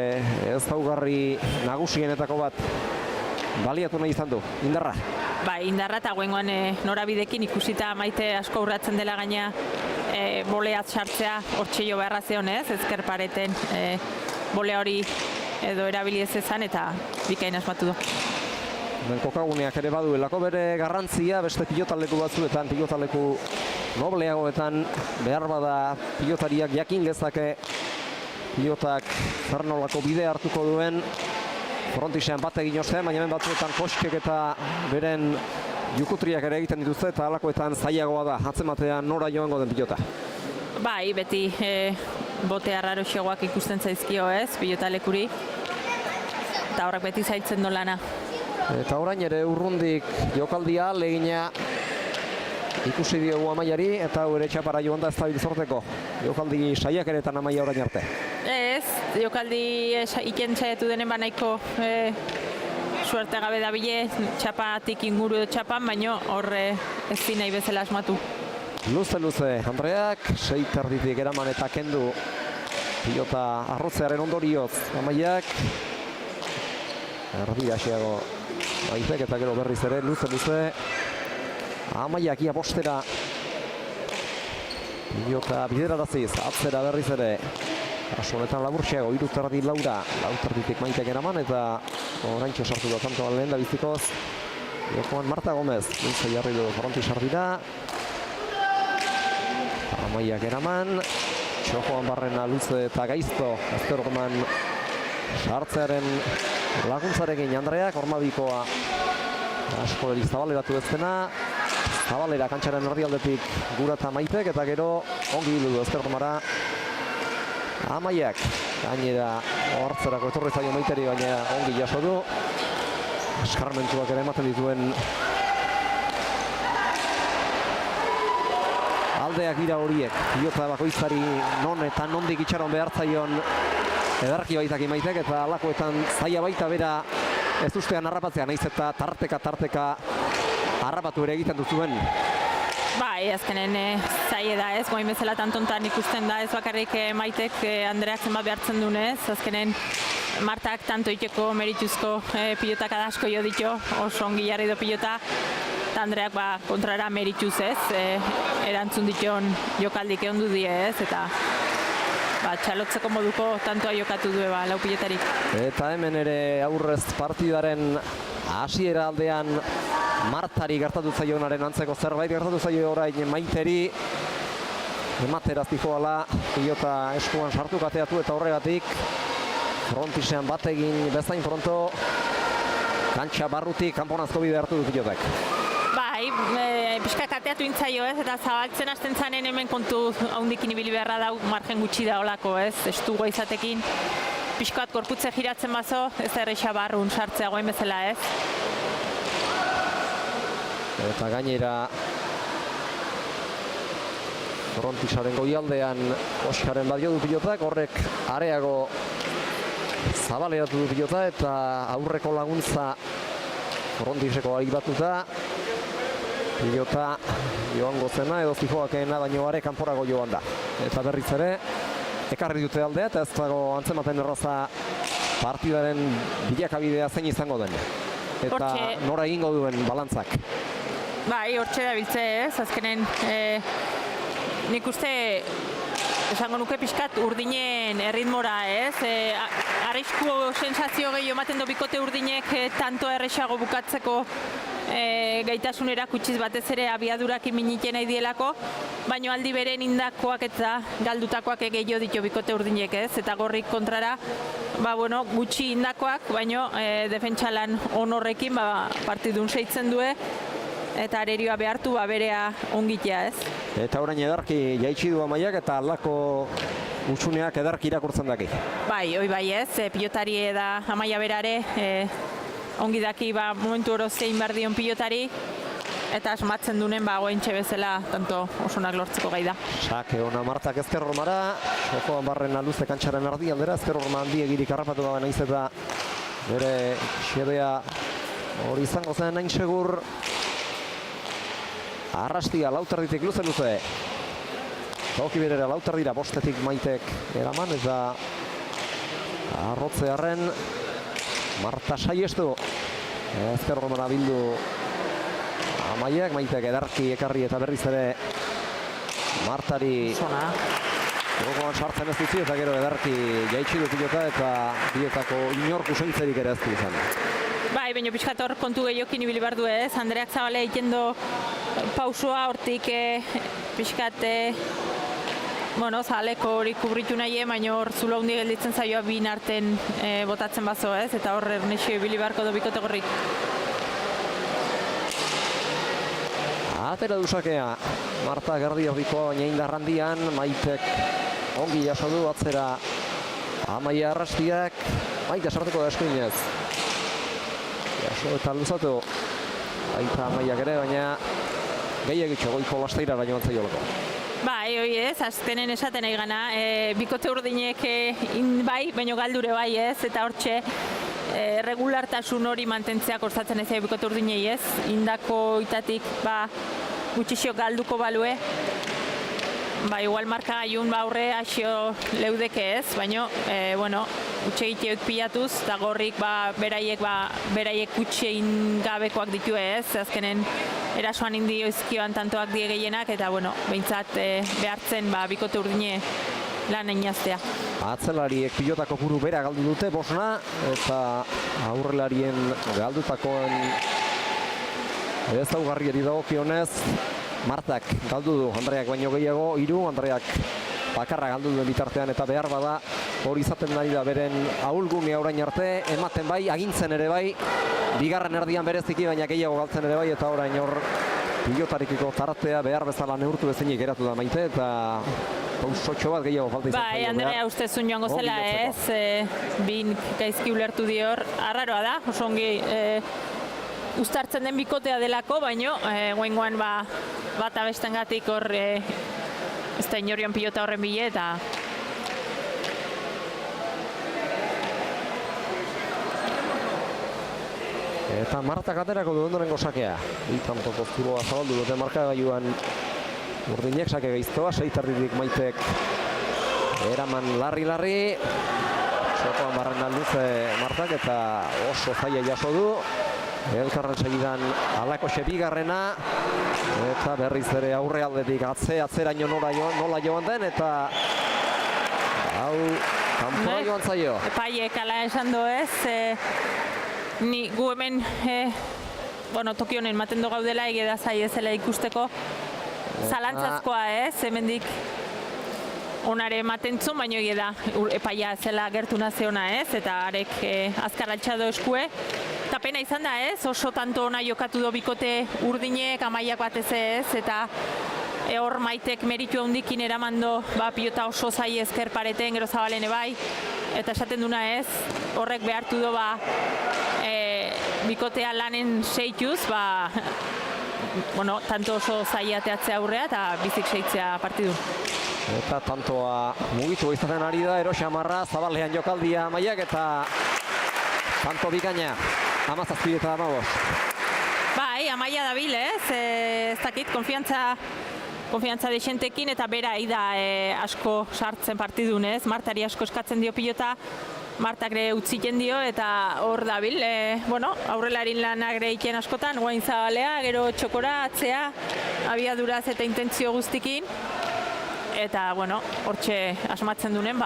ezaugarri nagusienetako bat baliatu nahi izan du, indarra. Bai, indarra eta goengoan norabidekin ikusita Maite asko urratzen dela gaina boleat sartzea hortxe jo beharra zeonez, ezker pareten bolea hori edo erabili ez ezan eta bikain asmatu du. Kokaguneak ere baduelako bere garrantzia beste pilotaleku batzuetan, pilotaleku nobleagoetan behar bada pilotariak jakin gezake pilotak zer nolako bide hartuko duen frontisean bat egin ostean, baina hemen batzuetan koskek eta beren jukutriak ere egiten dituzte eta halakoetan zailagoa da atzematean nora joango den pilota. Bai, beti bote arraroxegoak ikusten zaizkio ez, pilotalekuri. Eta horrek beti zailtzen do lana. Eta orain ere urrundik jokaldia legina ikusi diogu Amaiari eta ere txapara joan da ez da bizorteko. Jokaldi saiakeretan Amaia orain arte. Ez, jokaldi iken saiatu denen banaiko suerte gabe dabile, txapatik inguru txapan, baino horre ez nahi bezala asmatu. Luze, Andreak, 6 terditik eraman eta kendu pilota arrotzearen ondorioz. Amaiak, erdi asiago Maizek eta gero berriz ere, luze. Amaiak ia bostera. Pilota bideraraziz, atzera berriz ere. Kasu honetan laburtxeago, 3 terdi Laura. 4 terditik Maitek eraman eta oraintxe sartu da tantoan lehen da bizikoz. Jokoan Marta Gomez, luze jarri du fronti sardira. Amaiak eraman, Txojoan Barrena luze eta gaizto azter orman sartzearen laguntzarekin Andreak, ormabikoa askolerik zabaleratu ez dena. Zabalera kantxaren erdialdetik gura eta Maitek eta gero ongi hilu du azter ormara. Amaiak gainera hartzerako etorri zaio Maiteri, baina ongi jaso du. Eskarmentuak ere ematen dituen aldeak dira horiek, pilota bakoitzari non eta nondik itxaron behar zaion ederki baitak Maitek eta alakoetan zaila baita bera ez ustean harrapatzea, nahiz eta tarteka harrapatu ere egiten duzuen. Bai, azkenen zaila da ez, goain bezala tantontan ikusten da ez bakarrik Maitek Andreak zenbat behartzen dunez, azkenen Martak tanto iteko merituzko pilotak asko jo ditu, oso ongi jarri do pilota, eta Andreak kontrara merituz ez, erantzun diton jokaldik egon du die ez, eta txalotzeko moduko tantoa jokatu du lau pilotarik. Eta hemen ere aurrez partidaren hasiera aldean Martari gertatu zaionaren antzeko zerbait gertatu zaio orain Maiteri. Emateraz dijoala, pilota eskuan sartu kateatu eta horregatik frontisean bat egin bezain pronto kantxa barrutik kanponazko bide hartu du pilotek. Bai, pixka kateatu intzaio ez, eta zabaltzen hasten zanen hemen kontu haundikin ibili beharra dau, margen gutxi da olako ez, estugo izatekin. Pixkoat korputze giratzen bazo, ez da erreixa barrun sartzea goen bezala ez. Eta gainera frontisaren goialdean Oskaren badio du pilotak, horrek areago zabaleratu du pilota eta aurreko laguntza frontiseko aibatuta. Pilota joango zena edo zijoakeena baino are kanporago joan da. Eta berriz ere, ekarri dute aldea eta ez dago antzematen erraza partidaren bilakabidea zein izango den. Eta nora egingo duen balantzak. Bai, hortxe da biltze ez, azkenen nik uste esango nuke pixkat urdinen erritmora ez, arrisku sensazio gehiago ematen do bikote urdinek tanto erresago bukatzeko gaitasun erakutsiz batez ere abiadurak miniten nahi dielako, baino aldi beren indakoak eta galdutakoak gehiago ditu bikote urdinek ez, eta gorrik kontrara gutxi indakoak, baino defentsalan honorrekin partidun seitzen due, eta arerioa behartu berea ongitea ez. Eta orain edarki jaitsi du Amaiak eta aldako utsuneak edarki irakurtzen daki. Bai, hoi bai ez, pilotari da Amaia berare, ongi daki momentu oro zein behar dion pilotari, eta asmatzen dunen goentxe bezala tanto osonak lortzeko gai da. Sake ona Martak ezker hormara, Jokoan Barrena luze kantxaren ardi aldera, ezker horma handi egirik harrapatu da naiz eta bere xedea hori izango zen hain segur. Arrastia lauterditik luze. Toki berera lauterdira bostetik Maitek eraman eta arrotzearen Marta saiestu. Ezker hormara bildu Amaiak, Maitek edarki ekarri eta berriz ere Martari gogoan sartzen ez dutzi eta gero edarki jaitsi du pilota eta bietako inorku sointzerik ere ez du izan. Bai, baina pixkat hor kontu gehiokin ibili behar du ez, Andreak Zabale egiten do pausua hortik pixkat Zabaleko hori kubritu nahi, baina hor zulo handi gelditzen zaioa bin arten botatzen bazo ez, eta hor ernexio ibili beharko do bikote gorrik. Atera dusakea, Marta gerdi-erdiko baina indar handian, Maitek ongi jaso du atzera Amaia Arrastiak, Maite sartuko da eskuinez. Jaso eta luzatu, baita Amaiak ere, baina gehiagitxo goiko lasteirara joan zaiolako. Bai, hoi ez, azkenen esaten nahi gana, bikote urdinek bai, baino galdure bai ez, eta hortxe regulartasun hori mantentzea kostatzen ez bikote urdinei ez, indako itatik gutxixo galduko balue, igual marka gaiun aurre asio leudeke ez, baino, utxegiteoik pilatuz, eta gorrik beraiek utxein gabekoak ditu ez, azkenen erasoan indi oizkioan tantoak die gehienak, eta behintzat behartzen bikote urdine lan einaztea. Atzelariek pilotako puru bera galdu dute bosna, eta aurrelarien galdutakoen ez daugarriari dagokionez, Martak galdu du, Andreak baino gehiago, 3, Andreak bakarra galdu duen bitartean, eta behar bada hori izaten ari da beren ahulgunea orain arte, ematen bai, agintzen ere bai, bigarren erdian bereziki, baina gehiago galtzen ere bai, eta orain hor pilotarikiko tartea behar bezala neurtu bezinik geratu da Maite, eta pausotxo bat gehiago falta izan. Bai, Andrea ustezun joango zela ez, bin gaizki ulertu dior, arraroa da, oso ongi uztartzen den bikotea delako, baino, guengoan bat abestengatik hor, ez da inorion pilota horren bile, eta eta Martak aterako du ondorengo sakea. Itanto posturoa zabaldu dute markagailuan urdinek sake gaiztoa, 6 Maitek eraman larri. Sokoan barren alduze Martak eta oso zaila jaso du. Elkarren segidan Alakoxe bigarrena, eta berriz ere aurrealdetik atzeraino nola joan den, eta hau kanpora joan zaio. Epaiek ala esan du ez, ni gu hemen toki honen maten du gaudela egeda zai ezela ikusteko zalantzazkoa ez, hemendik onare matentzun, baino egeda epaia zela gertu naziona ez, eta arek azkarratxa do eskue. Eta pena izan da ez, oso tanto ona jokatu do bikote urdinek, Amaiak batez ez, eta hor Maitek meritu handikin eramando pilota oso zai ezker pareten, gero zabalene bai, eta esaten duna ez, horrek behartu do bikotea lanen seituz, tanto oso zai ateatzea aurrea eta bizik seitzea partidu. Eta tantoa mugitu izaten ari da, Eroxamarra, zabalean jokaldia Amaiak, eta tanto bikaina. 17 eta 15. Bai, Amaia dabil ez, ez dakit, konfiantza dexentekin, eta bera da asko sartzen partidun ez, Martari asko eskatzen dio pilota, Martak ere utziten dio, eta hor dabil, aurrelarin lanak ere iken askotan, guain zabalea, gero txokora, atzea, abiaduraz eta intentzio guztikin, eta hortxe asmatzen dunen,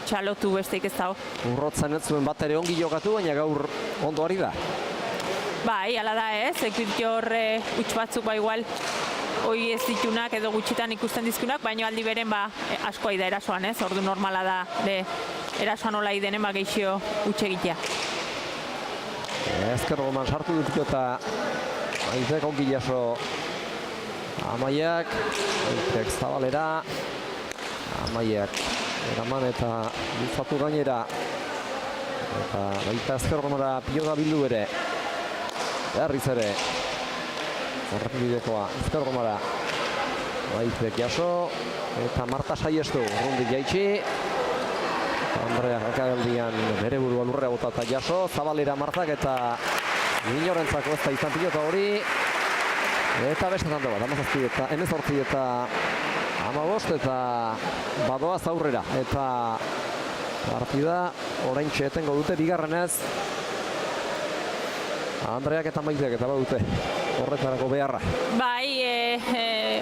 txalotu besteik ez dago. Urrotzen ez zuen bat ere ongi jokatu, baina gaur ondo ari da. Bai, ala da ez, ekibitio horre huts batzuk igual hoi ez ditunak edo gutxitan ikusten dizkunak, baina aldi beren asko da erasoan ez, ordu normala da erasoan hola idenen geixio huts egitea. Ezker goman sartu dut eta Maitek ongi jaso Amaiak, Maitek zabalera, Amaiak eraman eta luzatu gainera, eta baita ezker gomara pilota bildu ere, berriz ere errepidekoa ezker gomara Maitek jaso, eta Marta saiestu urrundi jaitsi, Andrea Akageldian bere burua lurrea bota eta jaso, zabalera Martak, eta inorentzako ez da izan pilota hori, eta beste tanto bat, 18 eta 15 eta badoaz aurrera, eta partida oraintxe etengo dute bigarrenez Andreak eta Maiteak eta badute horretarako beharra. Bai,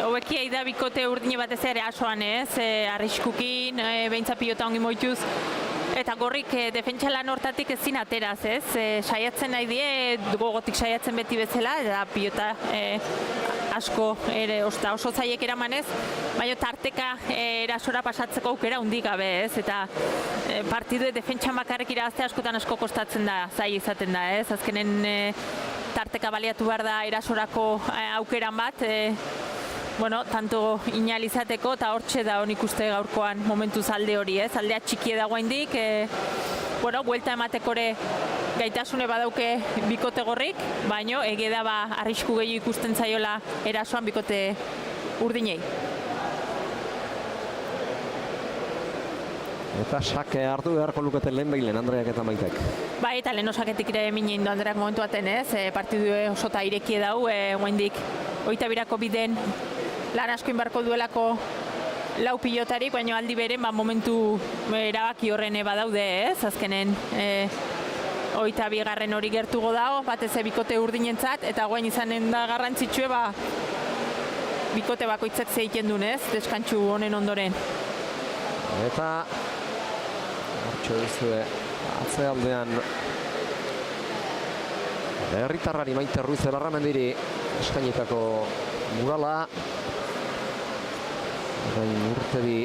hobekia da bikote urdine batez ere asoan ez, arriskukin, behintza pilota ongi moituz, eta gorrik defentsalan hortatik ezin ateraz ez, saiatzen nahi die, gogotik saiatzen beti bezala, eta pilota asko oso zaiek eramanez, baina tarteka erasora pasatzeko aukera hundik gabe ez, eta partidu defentsan bakarrik irabazte askotan asko kostatzen da, zai izaten da ez, azkenen tarteka baliatu behar da erasorako aukeran bat, bueno, tanto inalizateko, eta hortxe da honik uste gaurkoan momentuz alde hori, aldea txikie dagoendik, bueno, buelta ematekore gaitasune badauke bikote gorrik, baino ege da arrisku gehiago ikusten zaiola erasoan bikote urdinei. Eta sake hartu beharko luketen lehen behilen, Andreak eta Maitek. Bai, eta lehen osaketik ere minen du Andreak momentu baten, partidu oso eta irekie dau, guendik oita birako biden lan asko inbarko duelako lau pilotarik, baina aldi beren momentu erabaki horren badaude, azkenen oita bigarren hori gertugo dago, batez bikote urdinentzat, eta guen izanen da garrantzitsue bikote bakoitzak zeiten duen, deskantxu honen ondoren. Eta hartxo duzue atzealdean herritarrari Maite Ruiz Larramendiri eskainitako murala. Orain Urtebi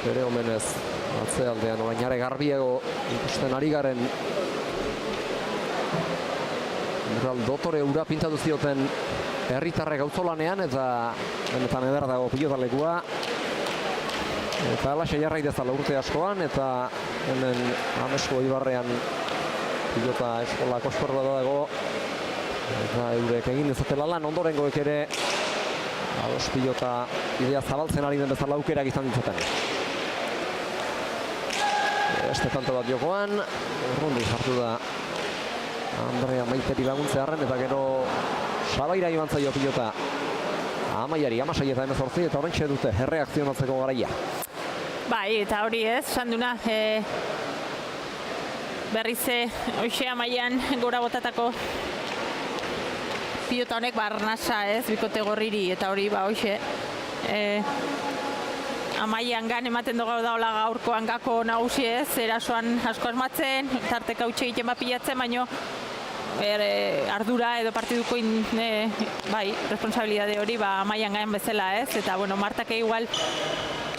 bere omenez atzealdean orain are garbiago ikusten ari garen mural dotore ura pintatu zioten herritarrek auzolanean, eta benetan eder dago pilotalekua. Eta alaxe jarrai dezala urte askoan, eta hemen Amesko Ibarrean pilota eskola koskorra dago, eta eurek egin dezatela lan ondorengoek ere ados pilota idea zabaltzen ari den bezala aukerak izan ditzaten. Beste tanto bat jokoan, urrundi sartu da Andrea Maiteri laguntzearen, eta gero Sabaira iban zaio pilota Amaiari, 16 eta 18, eta horrentxe dute erreakzionatzeko garaia. Bai, eta hori esan duna, berriz hoxe Amaian gora botatako pilota honek arnasa bikote gorriri, eta hori hoxe Amaian gan ematen dugu daula gaurkoan gako nagusi erasoan asko asmatzen, tarteka utxe egiten pilatzen, baino ardura edo partiduko responsabilidade hori Amaian gain bezala eta bueno, Martake igual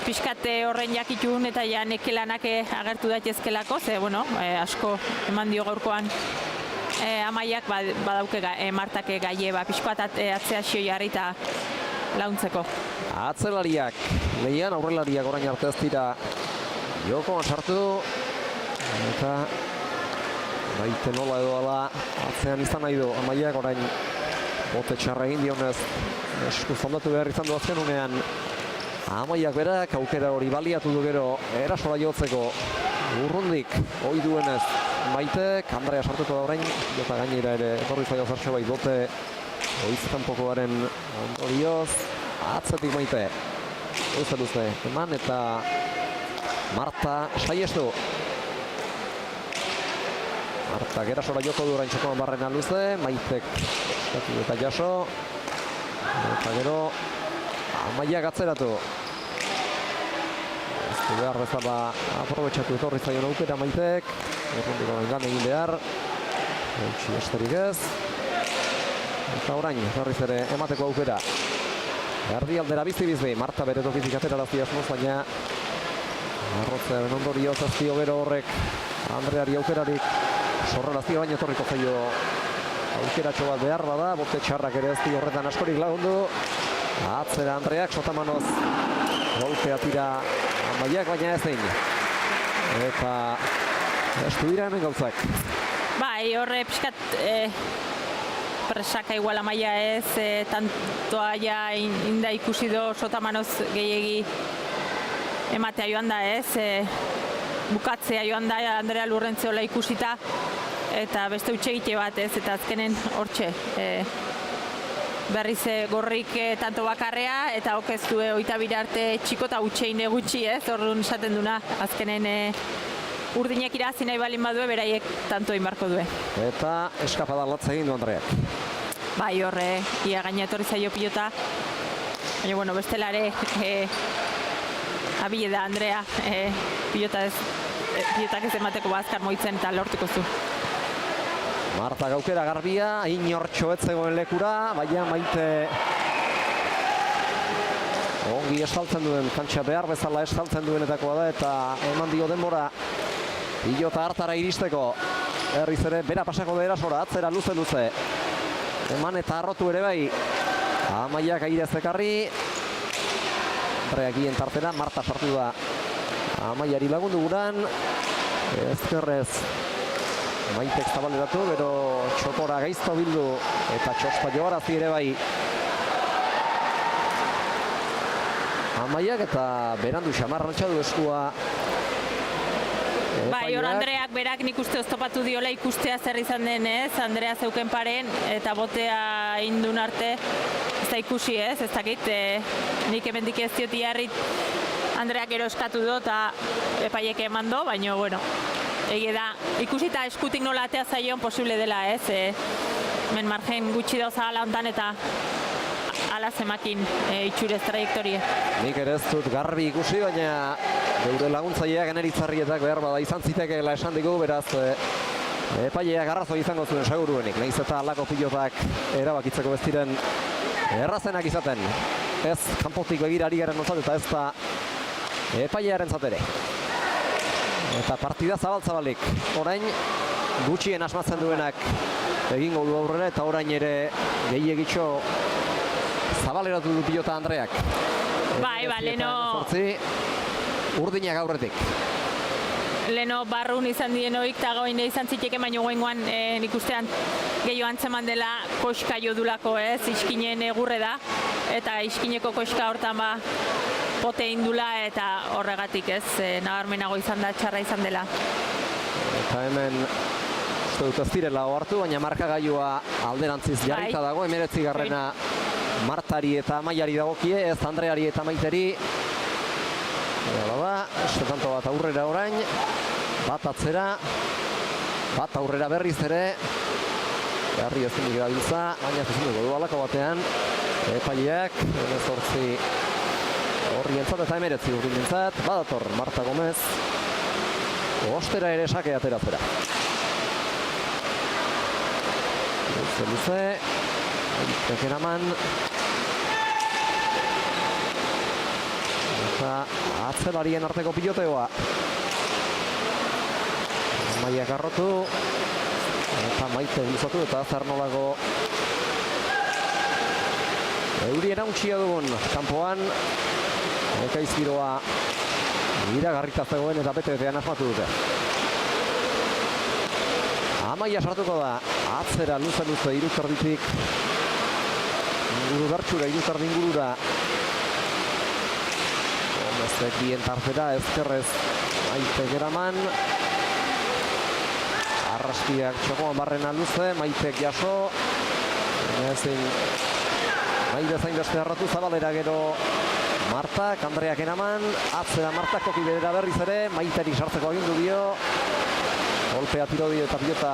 pixkate horren jakitun eta ja nekelanak agertu daitezkelako, ze bueno, asko eman dio gaurkoan Amaiak badauke Martake gaie pixkoat atzea xio jarri eta launtzeko. Atzelariak, lehian aurrelariak orain arte ez dira jokoan sartu, eta Maite nola edo ala atzean izan nahi du Amaiak orain bote txarra egin dionez esku zondatu behar izan du azken unean. Amaiak berak aukera hori baliatu du gero erasora jotzeko urrundik ohi duenez Maitek, Andrea sartuko da orain, jota gainera ere etorri zaio zertxo bai bote oizkanpokoaren ondorioz, atzetik Maite luze eman, eta Marta saiestu. Marta erasora joko du orain txokoan barrena luze, Maitek eskatu eta jaso, eta gero Amaiak atzeratu. Ez du behar bezala aprobetxatu etorri zaion aukera Maitek, urrundiko engan egin behar, eutxi esterik ez. Eta orain, berriz ere emateko aukera. Erdi aldera bizi-bizi, Marta bere tokizik aterarazti asmoz, baina arrotzearen ondorioz ez dio gero horrek Andreari aukerarik sorrerazio baina etorriko zaio aukeratxo bat behar bada, bote txarrak ere ez dio horretan askorik lagundu. Atzera Andreak, sotamanoz golpea tira Amaiak, baina ez egin. Eta estu dira hemen gauzak. Bai, horre pixkat presaka igual Amaia ez, tantoa ja inda ikusi do sotamanoz gehiegi ematea joan da ez, bukatzea joan da Andrea Lurrentzeola ikusita, eta beste utxegite bat ez, eta azkenen hortxe. Berriz gorrik tanto bakarrea, eta okeztu oita arte txiko eta utxeine gutxi ez, orduan esaten duna, azkenen urdinek irazi nahi balin badue, beraiek tanto inbarko due. Eta eskapada latza egin du Andreak. Bai, horre, ia gaina etorri zaio pilota, baina bueno, bestelare abile da Andrea, pilotak ez emateko azkar moitzen eta lortuko zu. Marta gaukera garbia, inortxo ez zegoen lekura, baina Maite ongi estaltzen duen, kantxa behar bezala estaltzen duenetakoa da, eta eman dio denbora pilota hartara iristeko. herriz ere, bera pasako da erasora, atzera luze. Eman eta arrotu ere bai. Amaiak aire zekarri. Andreak gien tartera, Marta sartu da. Amaiari lagundu guran. Ezkerrez. Maitek zabaleratu, gero txokora gaizto bildu. Eta txospa joarazi ere bai. Amaiak eta berandu xamarra altxadu eskua. Bai, hor Andreak berak nik uste oztopatu diola ikustea zer izan denez, Andrea zeuken paren eta botea indun arte ez da ikusi ez dakit, nik hemendik ez diot iarrit Andreak gero eskatu do eta epaiek eman do, baina bueno, egia da, ikusi eta eskutik nola atea zaion posible dela ez, men margen gutxi dauza ala hontan eta ala zemakin itxurez trajektoria. Nik ere ez dut garbi ikusi, baina geure laguntzaileak Eneritzarrietak behar bada izan zitekeela esan digu, beraz epaileak arrazoi izango zuen seguruenik. Nahiz eta alako pilotak erabakitzeko ez diren errazenak izaten. Ez kanpotik begira ari garen ontzat eta ez da epailearen zatere. Eta partida zabalik. Orain gutxien asmatzen duenak egingo du aurrera eta orain ere gehiegitxo zabaleratu du pilota Andreak. Bai, leno... Urdinak aurretik. Leno barrun izan dienoik eta goine izan ziteke, baino goengoan nik ustean gehiago antzeman dela koska jodulako ez, iskinen egurre da, eta iskineko koska hortan ba pote indula eta horregatik ez, nabarmenago izan da, txarra izan dela. Eta hemen uste dut ez direla ohartu, baina markagailua alderantziz jarrita dago, 19. Martari eta Amaiari dagokie, ez Andreari eta Maiteri. Hala da, setanto bat aurrera orain, bat atzera, bat aurrera berriz ere, berri ez dinik gabiltza, baina zuzenduko du alako batean, epaileak, 18 horri entzat eta 19 urrin entzat, badator Marta Gomez, ostera ere sake ateratzera. Luze, Tekeraman, eta atzelarien arteko piloteoa. Amaiak arrotu, eta Maite luzatu eta Zernolago euri erauntxia dugun kanpoan, ekaizgiroa iragarrita zegoen eta bete-betean asmatu dute. Amaia sartuko da, atzera luze irutarditik, inguru bertxura, irutardi ingurura. Gomezek bien tartera, ezkerrez Maite Geraman. Arraskiak txokoan barrena luze, Maitek jaso. Ezin Maite zain beste harratu, zabalera gero Martak, Andreak eraman. Atzera Martak koki bedera berriz ere, Maiteri sartzeko agindu dio. Golpea tiro dio eta pilota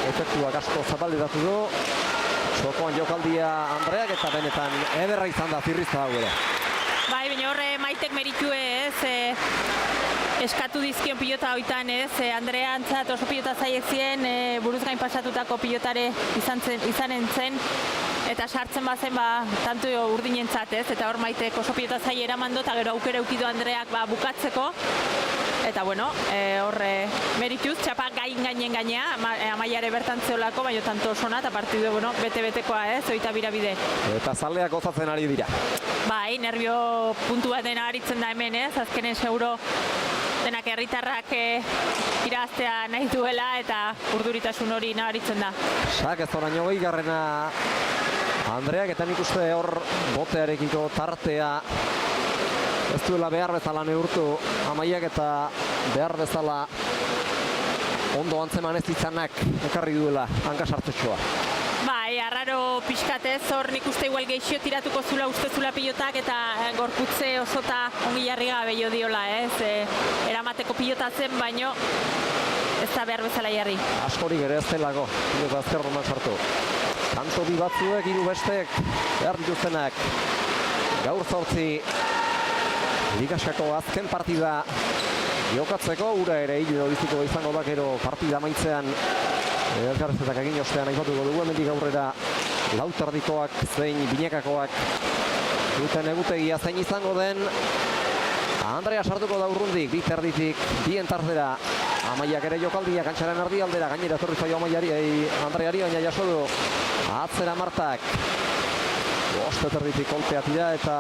efektuak asko zabaleratu du. Txokoan jokaldia Andreak eta benetan ederra izan da zirrizta hau ere. Bai, baina horre Maitek meritue ez, eskatu dizkion pilota hoitan ez, Andrea antzat oso pilota zaiek zien, buruz gain pasatutako pilotare izanen zen, eta sartzen bazen tanto urdinentzat ez, eta hor Maitek oso pilota zai eramando eta gero aukera eukidu Andreak bukatzeko. Eta bueno, horre merituz, txapa gainen gainea, Amaiare bertan zeolako, baina tanto osona, eta partidu, bueno, bete-betekoa ez, oita birabide. Eta zaleak gozatzen ari dira. Bai, nervio puntu bat dena aritzen da hemen ez, azkenen seguro denak herritarrak iraztea nahi duela eta urduritasun hori nabaritzen da. Sak ez oraino gehigarrena Andreak, eta nik uste hor botearekiko tartea ez duela behar bezala neurtu Amaiak eta behar bezala ondo antzeman ez ditzanak ekarri duela hanka sartzetxoa. Bai, arraro pixkatez, hor nik uste igual geixio tiratuko zula uste zula pilotak eta gorputze osota ongi jarri gabe jo diola, ez? Eramateko pilotatzen, baino ez da behar bezala jarri. Askorik ere ez delako, pilota azkerroman sartu. Kanto bi batzuek, hiru bestek, behar dituztenak. Gaur 8 Ligaskako azken partida jokatzeko, ura ere hilo biziko izango da gero partida maitzean elkarrezetak egin ostean aipatuko dugu hemendik aurrera lautardikoak zein binekakoak duten egutegia zein izango den Andrea sartuko da urrundik, bi terditik, bien tartera. Amaiak ere jokaldia, kantxaren erdi aldera, gainera etorri zaio Amaiari, Andreari, baina jaso du. Atzera Martak. Boste terditik kolpea tira eta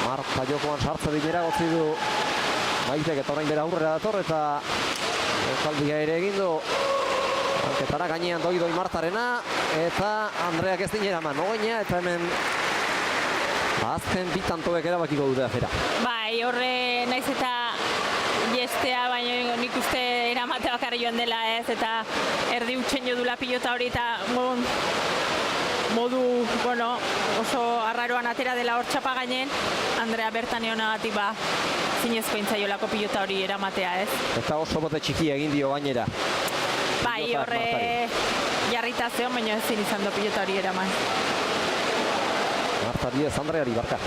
Marta jokoan sartze dinera gotzi du. Maitek eta orain bera aurrera dator eta jokaldia ere egin du. Anketara gainean doi Martarena eta Andreak ez dinera man, ogeina eta hemen azken bi tantoek erabakiko dute afera. Bai, horre naiz eta jestea, baina nik uste eramate bakarri joan dela ez, eta erdi utxen jo dula pilota hori eta modu, bueno, oso arraroan atera dela hor txapa gainen, Andrea bertan egonagatik ba zinezko intzaiolako pilota hori eramatea ez. Eta oso bote txikia egin dio gainera. Bai, horre jarrita zeon, baina ezin izan do pilota hori eraman. Martari ez, Andreari barka.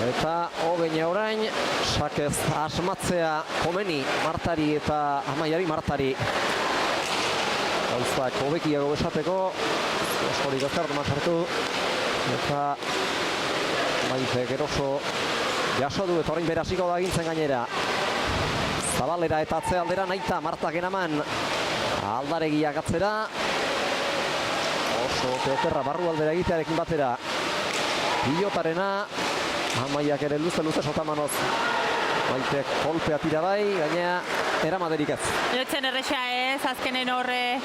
Eta hogeina orain, sakez asmatzea komeni Martari eta Amaiari Martari. Gauzak hobekiago esateko, oskorik azterman sartu. Eta Maitek eroso jaso du eta orain berasiko da gintzen gainera. Zabalera eta atze aldera naita Martak enaman Aldaregiak atzera. Oso teoterra barru aldera egitearekin batera. Pilotarena, Amaiak ere luze sotamanoz. Maitek kolpea tira bai, gaina eramaderik ez. Jotzen erresa ez, azkenen horre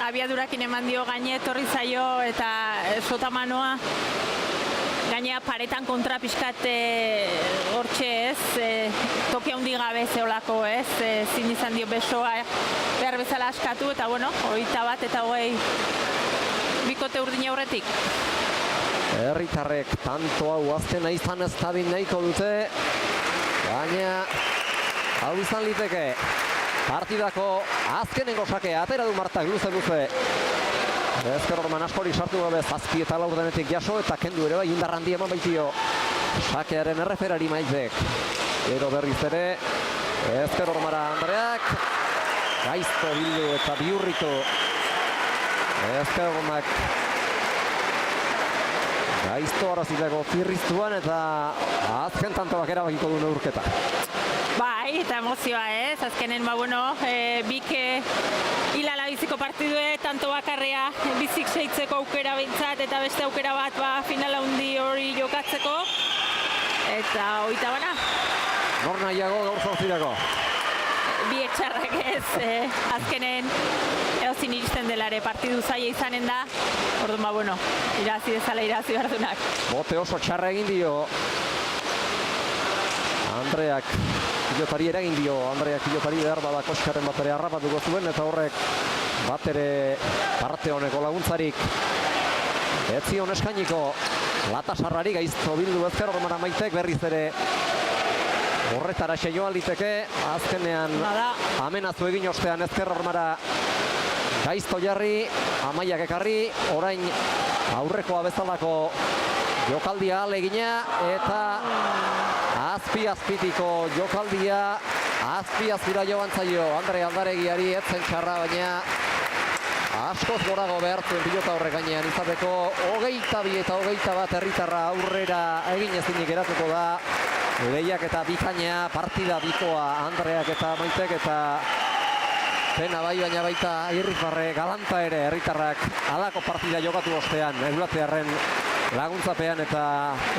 abiadurakin eman dio gaine etorri zaio eta sotamanoa. Gainea paretan kontra pixkat hortxe ez, toki handi gabe zeolako ez, zin izan dio besoa behar bezala askatu eta bueno, 21 eta 20 bikote urdin aurretik. Herritarrek tanto hau aztena izan ez tabin nahiko dute, baina hau izan liteke partidako azkenengo sakea, atera du Martak luze. Ezker Orman askorik sartu gabe zazpi eta laurdenetik jaso eta kendu ere bai indar handi eman baitio sakearen erreferari Maitek. Gero berriz ere Ezker Ormara Andreak gaizto bildu eta bihurritu Ezker Ormak gaizto arazitako firriztuan eta azken tantoak erabakiko du neurketa. Bai, eta emozioa ez, azkenen ba bueno, bik hilala biziko partidue, tanto bakarrea bizik seitzeko aukera bintzat eta beste aukera bat ba, finala hundi hori jokatzeko. Eta hoita bana. Nor nahiago gaur zortzirako? Bi etxarrak ez, azkenen eozin iristen delare partidu zaila izanen da. Orduan ba bueno, irazi dezala irazi bardunak. Bote oso txarra egin dio. Andreak pilotari eragin dio, Andreak pilotari behar bada koskaren bat ere harrapatuko zuen eta horrek bat ere parte honeko laguntzarik ez zion eskainiko latasarrari gaizto bildu Ezker Ormana Maitek berriz ere horretara seio alditeke azkenean amenazu egin ostean Ezker Ormara gaizto jarri, Amaiak ekarri, orain aurrekoa bezalako jokaldia alegina eta azpi-azpitiko jokaldia, azpi-azpira joan zaio Andre Aldaregiari etzen txarra, baina askoz gorago behartzen pilota horrek gainean izateko 22 eta 21 herritarra aurrera egin ezinik geratuko da. Lehiak eta bikaina, partida bikoa Andreak eta Maitek eta pena bai, baina baita irrifarre galanta ere herritarrak halako partida jokatu ostean Eulatearren laguntzapean eta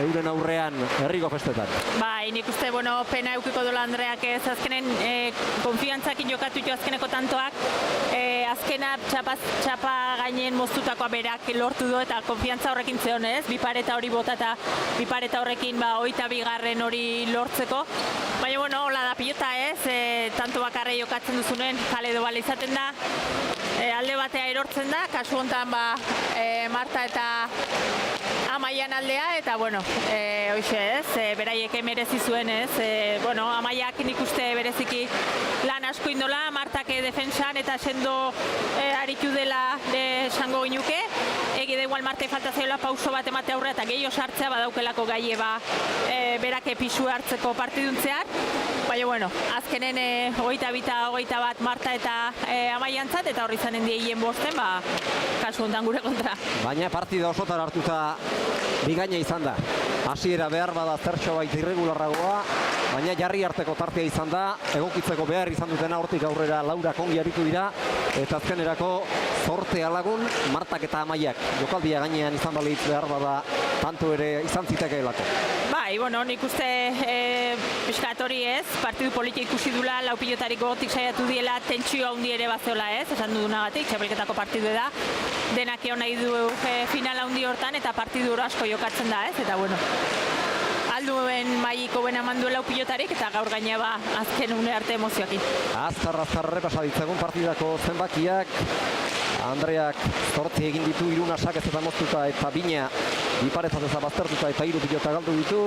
euren aurrean herriko festetan. Bai, nik uste, bueno, pena eukiko dola Andreak ez, azkenen konfiantzakin jokatu jo azkeneko tantoak, azkena txapa gainen moztutakoa berak lortu du eta konfiantza horrekin zeon ez, bi pareta hori bota eta bi pareta horrekin ba 22 hori lortzeko. Baina, bueno, hola da pilota ez, tanto bakarre jokatzen duzunen jale edo bale izaten da, alde batea erortzen da, kasu honetan ba Marta eta Amaian aldea eta bueno, hoxe ez, beraiek merezi zuen ez, bueno, Amaiak nik uste bereziki lan asko indola, Martak defensan eta sendo aritu dela esango ginuke, egi da igual Marta falta zeola pauso bat emate aurre eta gehiago sartzea badaukelako gaie ba berake pisu hartzeko partiduntzean, baina bueno, azkenen 22-21 Marta eta Amaiantzat eta horri zanen dieien bosten, ba, kasu honetan gure kontra. Baina partida osotar hartuta bigaina izan da. Hasiera behar bada zertxo bait irregularragoa, baina jarri arteko tartea izan da, egokitzeko behar izan dutena hortik aurrera Laurak ongi aritu dira, eta azkenerako zortea lagun Martak eta Amaiak jokaldia gainean izan balitz behar bada tanto ere izan zitekeelako. Bai, bueno, nik uste pixkat hori ez, partidu politia ikusi dula, lau pilotarik gogotik saiatu diela, tentsio handi ere bazeola ez, esan dudunagatik, txapelketako partidu da, denak egon nahi du final handi hortan, eta partidu asko jokatzen da ez, eta bueno, alduen maileko bena mandu lau pilotarik, eta gaur gaina ba, azken une arte emozioakin. Azkar repasa ditzagun partidako zenbakiak, Andreak zortzi egin ditu, Irunasak ez eta moztuta eta Bina biparezaz eza baztertuta eta 3 pilota galdu ditu,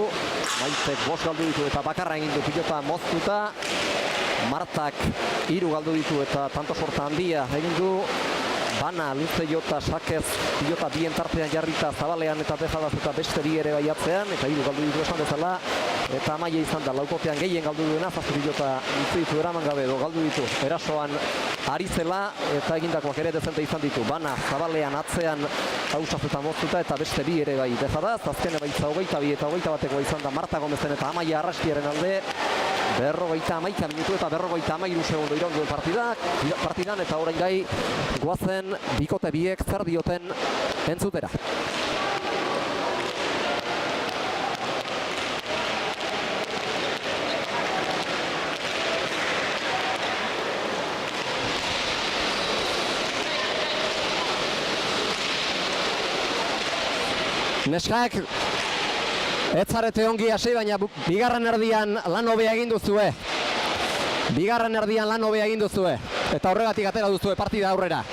Maitek 5 galdu ditu eta bakarra egin du pilota moztuta, Martak 3 galdu ditu eta tanto sorta handia egin du, Bana, luze jota, sakez, pilota bien tartean jarrita zabalean eta bezalaz eta beste bi ere baiatzean, eta 3 galdu ditu esan bezala, eta Amaia izan da laukotean gehien galdu duena, 7 pilota utzi ditu eraman gabe edo galdu ditu erasoan ari zela, eta egindakoak ere dezente izan ditu. Bana, zabalean atzean hausaz eta moztuta, eta beste bi ere bai bezalaz, azkene baitza 22 eta 21 izan da Marta Gomezen eta Amaia Arrastiaren alde, 51 minutu eta 53 segundo iraun duen partidan, eta orain gai goazen bikote biek zer dioten entzutera. Neskak, ez zarete ongi hasi, baina bigarren erdian lan hobea egin duzue. Bigarren erdian lan hobea egin duzue. Eta horregatik atera duzue partida aurrera.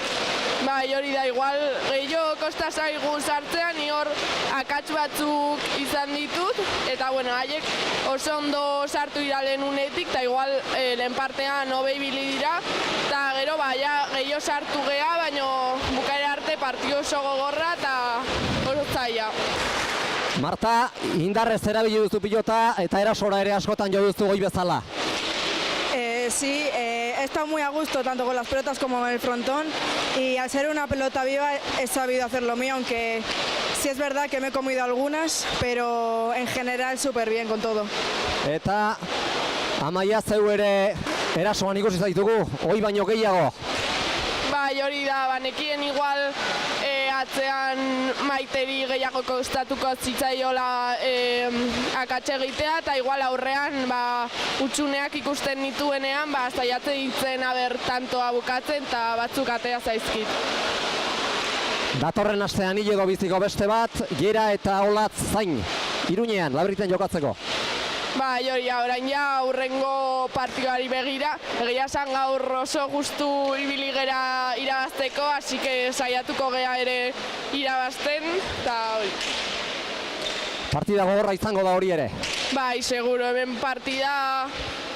Bai, hori da, igual, gehiago kosta zaigu sartzean, ni hor akats batzuk izan ditut, eta bueno, haiek oso ondo sartu dira lehen unetik, eta igual lehen partean hobe ibili dira, eta gero, ja, gehiago sartu gea, baina bukaera arte partio oso gogorra, eta oso zaila. Marta, indarrez erabili duzu pilota, eta erasora ere askotan jo duzu goi bezala. Sí, he estado muy a gusto tanto con las pelotas como en el frontón y al ser una pelota viva he sabido hacer lo mío, aunque sí es verdad que me he comido algunas, pero en general súper bien con todo. Eta Amaia zeu ere erasoan ikusi zaitugu, hoi baino gehiago. Bai, hori da, banekien igual atzean Maiteri gehiago kostatuko zitzaiola akatxe egitea, eta igual aurrean utsuneak ikusten nituenean zaiatzen ditzen aber tantoa bukatzen eta batzuk atea zaizkit. Datorren astean hile edo biziko beste bat, Gera eta Olatz zain, Iruñean, Labriten jokatzeko. Bai, hori, orain ja aurrengo partioari begira, egia esan gaur oso gustu ibili gera irabazteko, hasi que saiatuko gea ere irabazten, eta hori. Partida gogorra izango da hori ere. Bai, seguro, hemen partida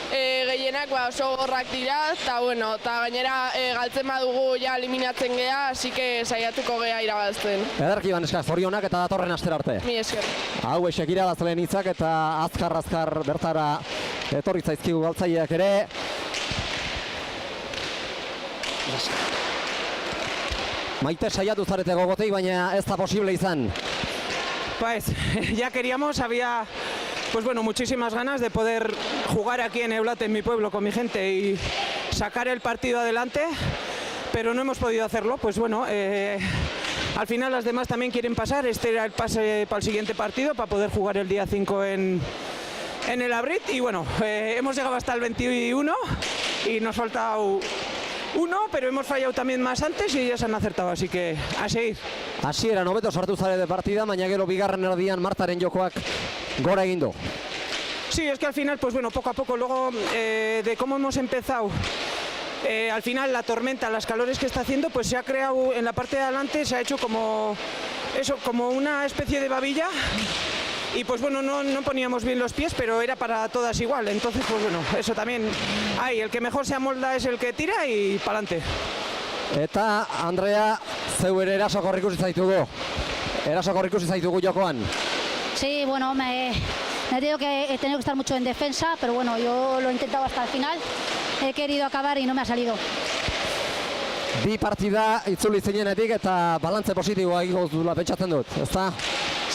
gehienak oso gogorrak dira, eta bueno, eta gainera galtzen badugu ja eliminatzen gea, hasi que saiatuko gea irabazten. Ederki Baneskak, zorionak eta datorren astera arte. Mi esker. Hau esek irabazleen hitzak eta azkar bertara etorri zaizkigu galtzaileak ere. Maite saiatu zarete gogotei, baina ez da posible izan. Pues ya queríamos, había pues bueno, muchísimas ganas de poder jugar aquí en Eulate, en mi pueblo, con mi gente y sacar el partido adelante, pero no hemos podido hacerlo. Pues bueno, al final las demás también quieren pasar. Este era el pase para el siguiente partido, para poder jugar el día 5 en el Abrit. Y bueno, hemos llegado hasta el 21 y nos falta uno, pero hemos fallado también más antes y ellos han acertado, así que a seguir. Hasiera hobeto sartu zare de partida, baina gero bigarren erdian Martaren jokoak gora egin du. Sí, es que al final, pues bueno, poco a poco, luego de cómo hemos empezado, al final la tormenta, las calores que está haciendo, pues se ha creado en la parte de adelante, se ha hecho como eso, como una especie de babilla. Y pues bueno, no poníamos bien los pies, pero era para todas igual. Entonces, pues bueno, eso también hay. El que mejor se amolda es el que tira y para adelante. Eta Andrea, zeu ere erasokor ikusi zaitugu. Erasokor ikusi zaitugu jokoan. Sí, bueno, me digo que he tenido que estar mucho en defensa, pero bueno, yo lo he intentado hasta el final. He querido acabar y no me ha salido. Bi partida itzuli zinenetik eta balantze positiboa egingo dula pentsatzen dut, ezta?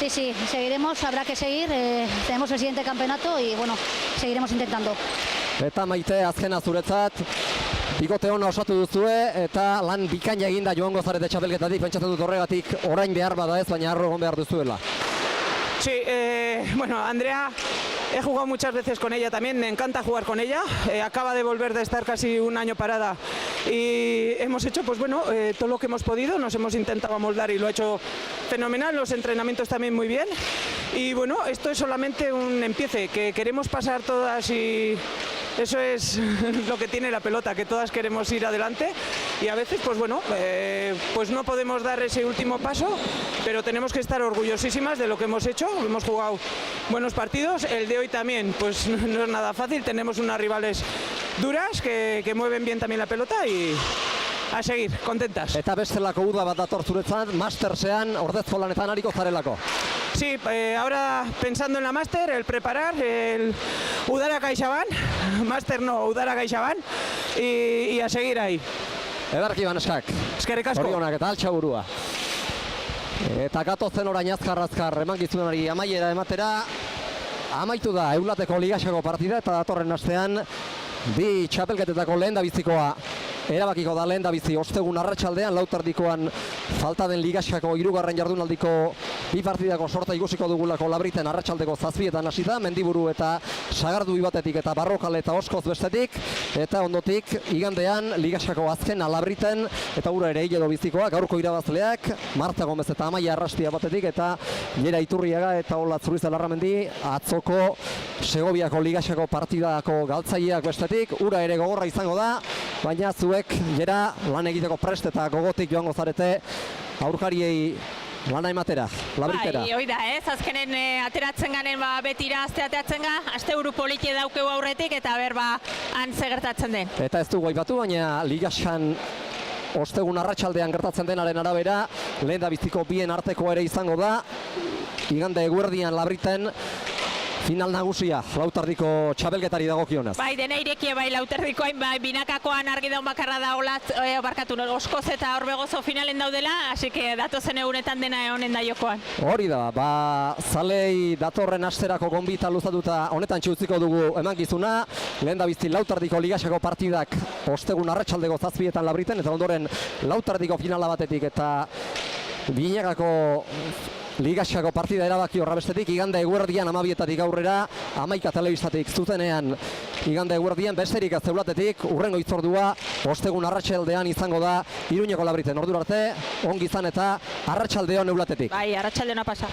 Sí, seguiremos, habrá que seguir, tenemos el siguiente campeonato y bueno, seguiremos intentando. Eta Maite, azkena zuretzat, bikote hona osatu duzue, eta lan bikaina eginda joango zarete txapelketatik, pentsatzen dut horregatik orain behar bada ez, baina harro egon behar duzuela. Sí, bueno, Andrea, he jugado muchas veces con ella también, me encanta jugar con ella, acaba de volver de estar casi un año parada y hemos hecho, pues bueno, todo lo que hemos podido, nos hemos intentado amoldar y lo ha hecho fenomenal, los entrenamientos también muy bien y bueno, esto es solamente un empiece, que queremos pasar todas y eso es lo que tiene la pelota, que todas queremos ir adelante y a veces, pues bueno, pues no podemos dar ese último paso, pero tenemos que estar orgullosísimas de lo que hemos hecho, hemos jugado buenos partidos, el de hoy también, pues no es nada fácil, tenemos unas rivales duras que mueven bien también la pelota y a seguir, contentas. Eta bestelako uda bat dator zuretzat, Mastersean ordezko lanetan ariko zarelako. Sí, ahora pensando en la máster, el preparar, el Udara CaixaBank, máster no, Udara CaixaBank y a seguir ahí. Ederki baneskak. Eskerrik asko. Zorionak eta altxa burua. Eta gatozen orain azkar emankizunari amaiera ematera. Amaitu da Eulateko ligasako partida eta datorren astean bi txapelketetako lehendabizikoa erabakiko da lehendabizi ostegun arratsaldean lautardikoan falta den ligasako 3. jardunaldiko bi partidako sorta ikusiko dugulako Labriten arratsaldeko 7etan hasita Mendiburu eta Sagardui batetik eta Barrokale eta Oskoz bestetik eta ondotik igandean ligasako azkena Labriten eta ura ere edo bizikoa gaurko irabazleak Marta Gomez eta Amaia Arrastia batetik eta Jera Iturriaga eta Olatz Ruiz Larramendi atzoko Segoviako ligasako partidako galtzaileak bestetik ura ere gogorra izango da baina zuek Jera lan egiteko prest eta gogotik joango zarete aurkariei lana ematera, Labritera. Bai, hoi da, ez, azkenen ateratzen ganen betira ateatzen ga, asteburu politie daukeu aurretik eta berba han gertatzen den. Eta ez dugu aipatu, baina ligasan ostegun arratsaldean gertatzen denaren arabera, lehendabiziko bien arteko ere izango da, igande eguerdian Labriten, final nagusia, lautardiko txapelketari dagokionaz. Bai, dena irekie bai lautardikoain, bai, binakakoan argi daun bakarra da Olatz, barkatu, Oskoz eta Orbegozo finalen daudela, hasi que datozen egunetan dena honen da jokoan. Hori da, zalei datorren asterako gonbita luzatuta honetan txutziko dugu emankizuna, lehendabizi lautardiko ligasako partidak ostegun arratsaldeko 7etan Labriten, eta ondoren lautardiko finala batetik eta Binakako ligasako partida erabaki horra bestetik, igande eguerdian 12etatik aurrera, 11 telebistatik zuzenean igande eguerdian, besterik ez Eulatetik, urrengo hitzordua, ostegun arratsaldean izango da Iruñeko Labriten. Ordura arte, ongi izan eta arratsaldeon Eulatetik. Bai, arratsaldeona pasa.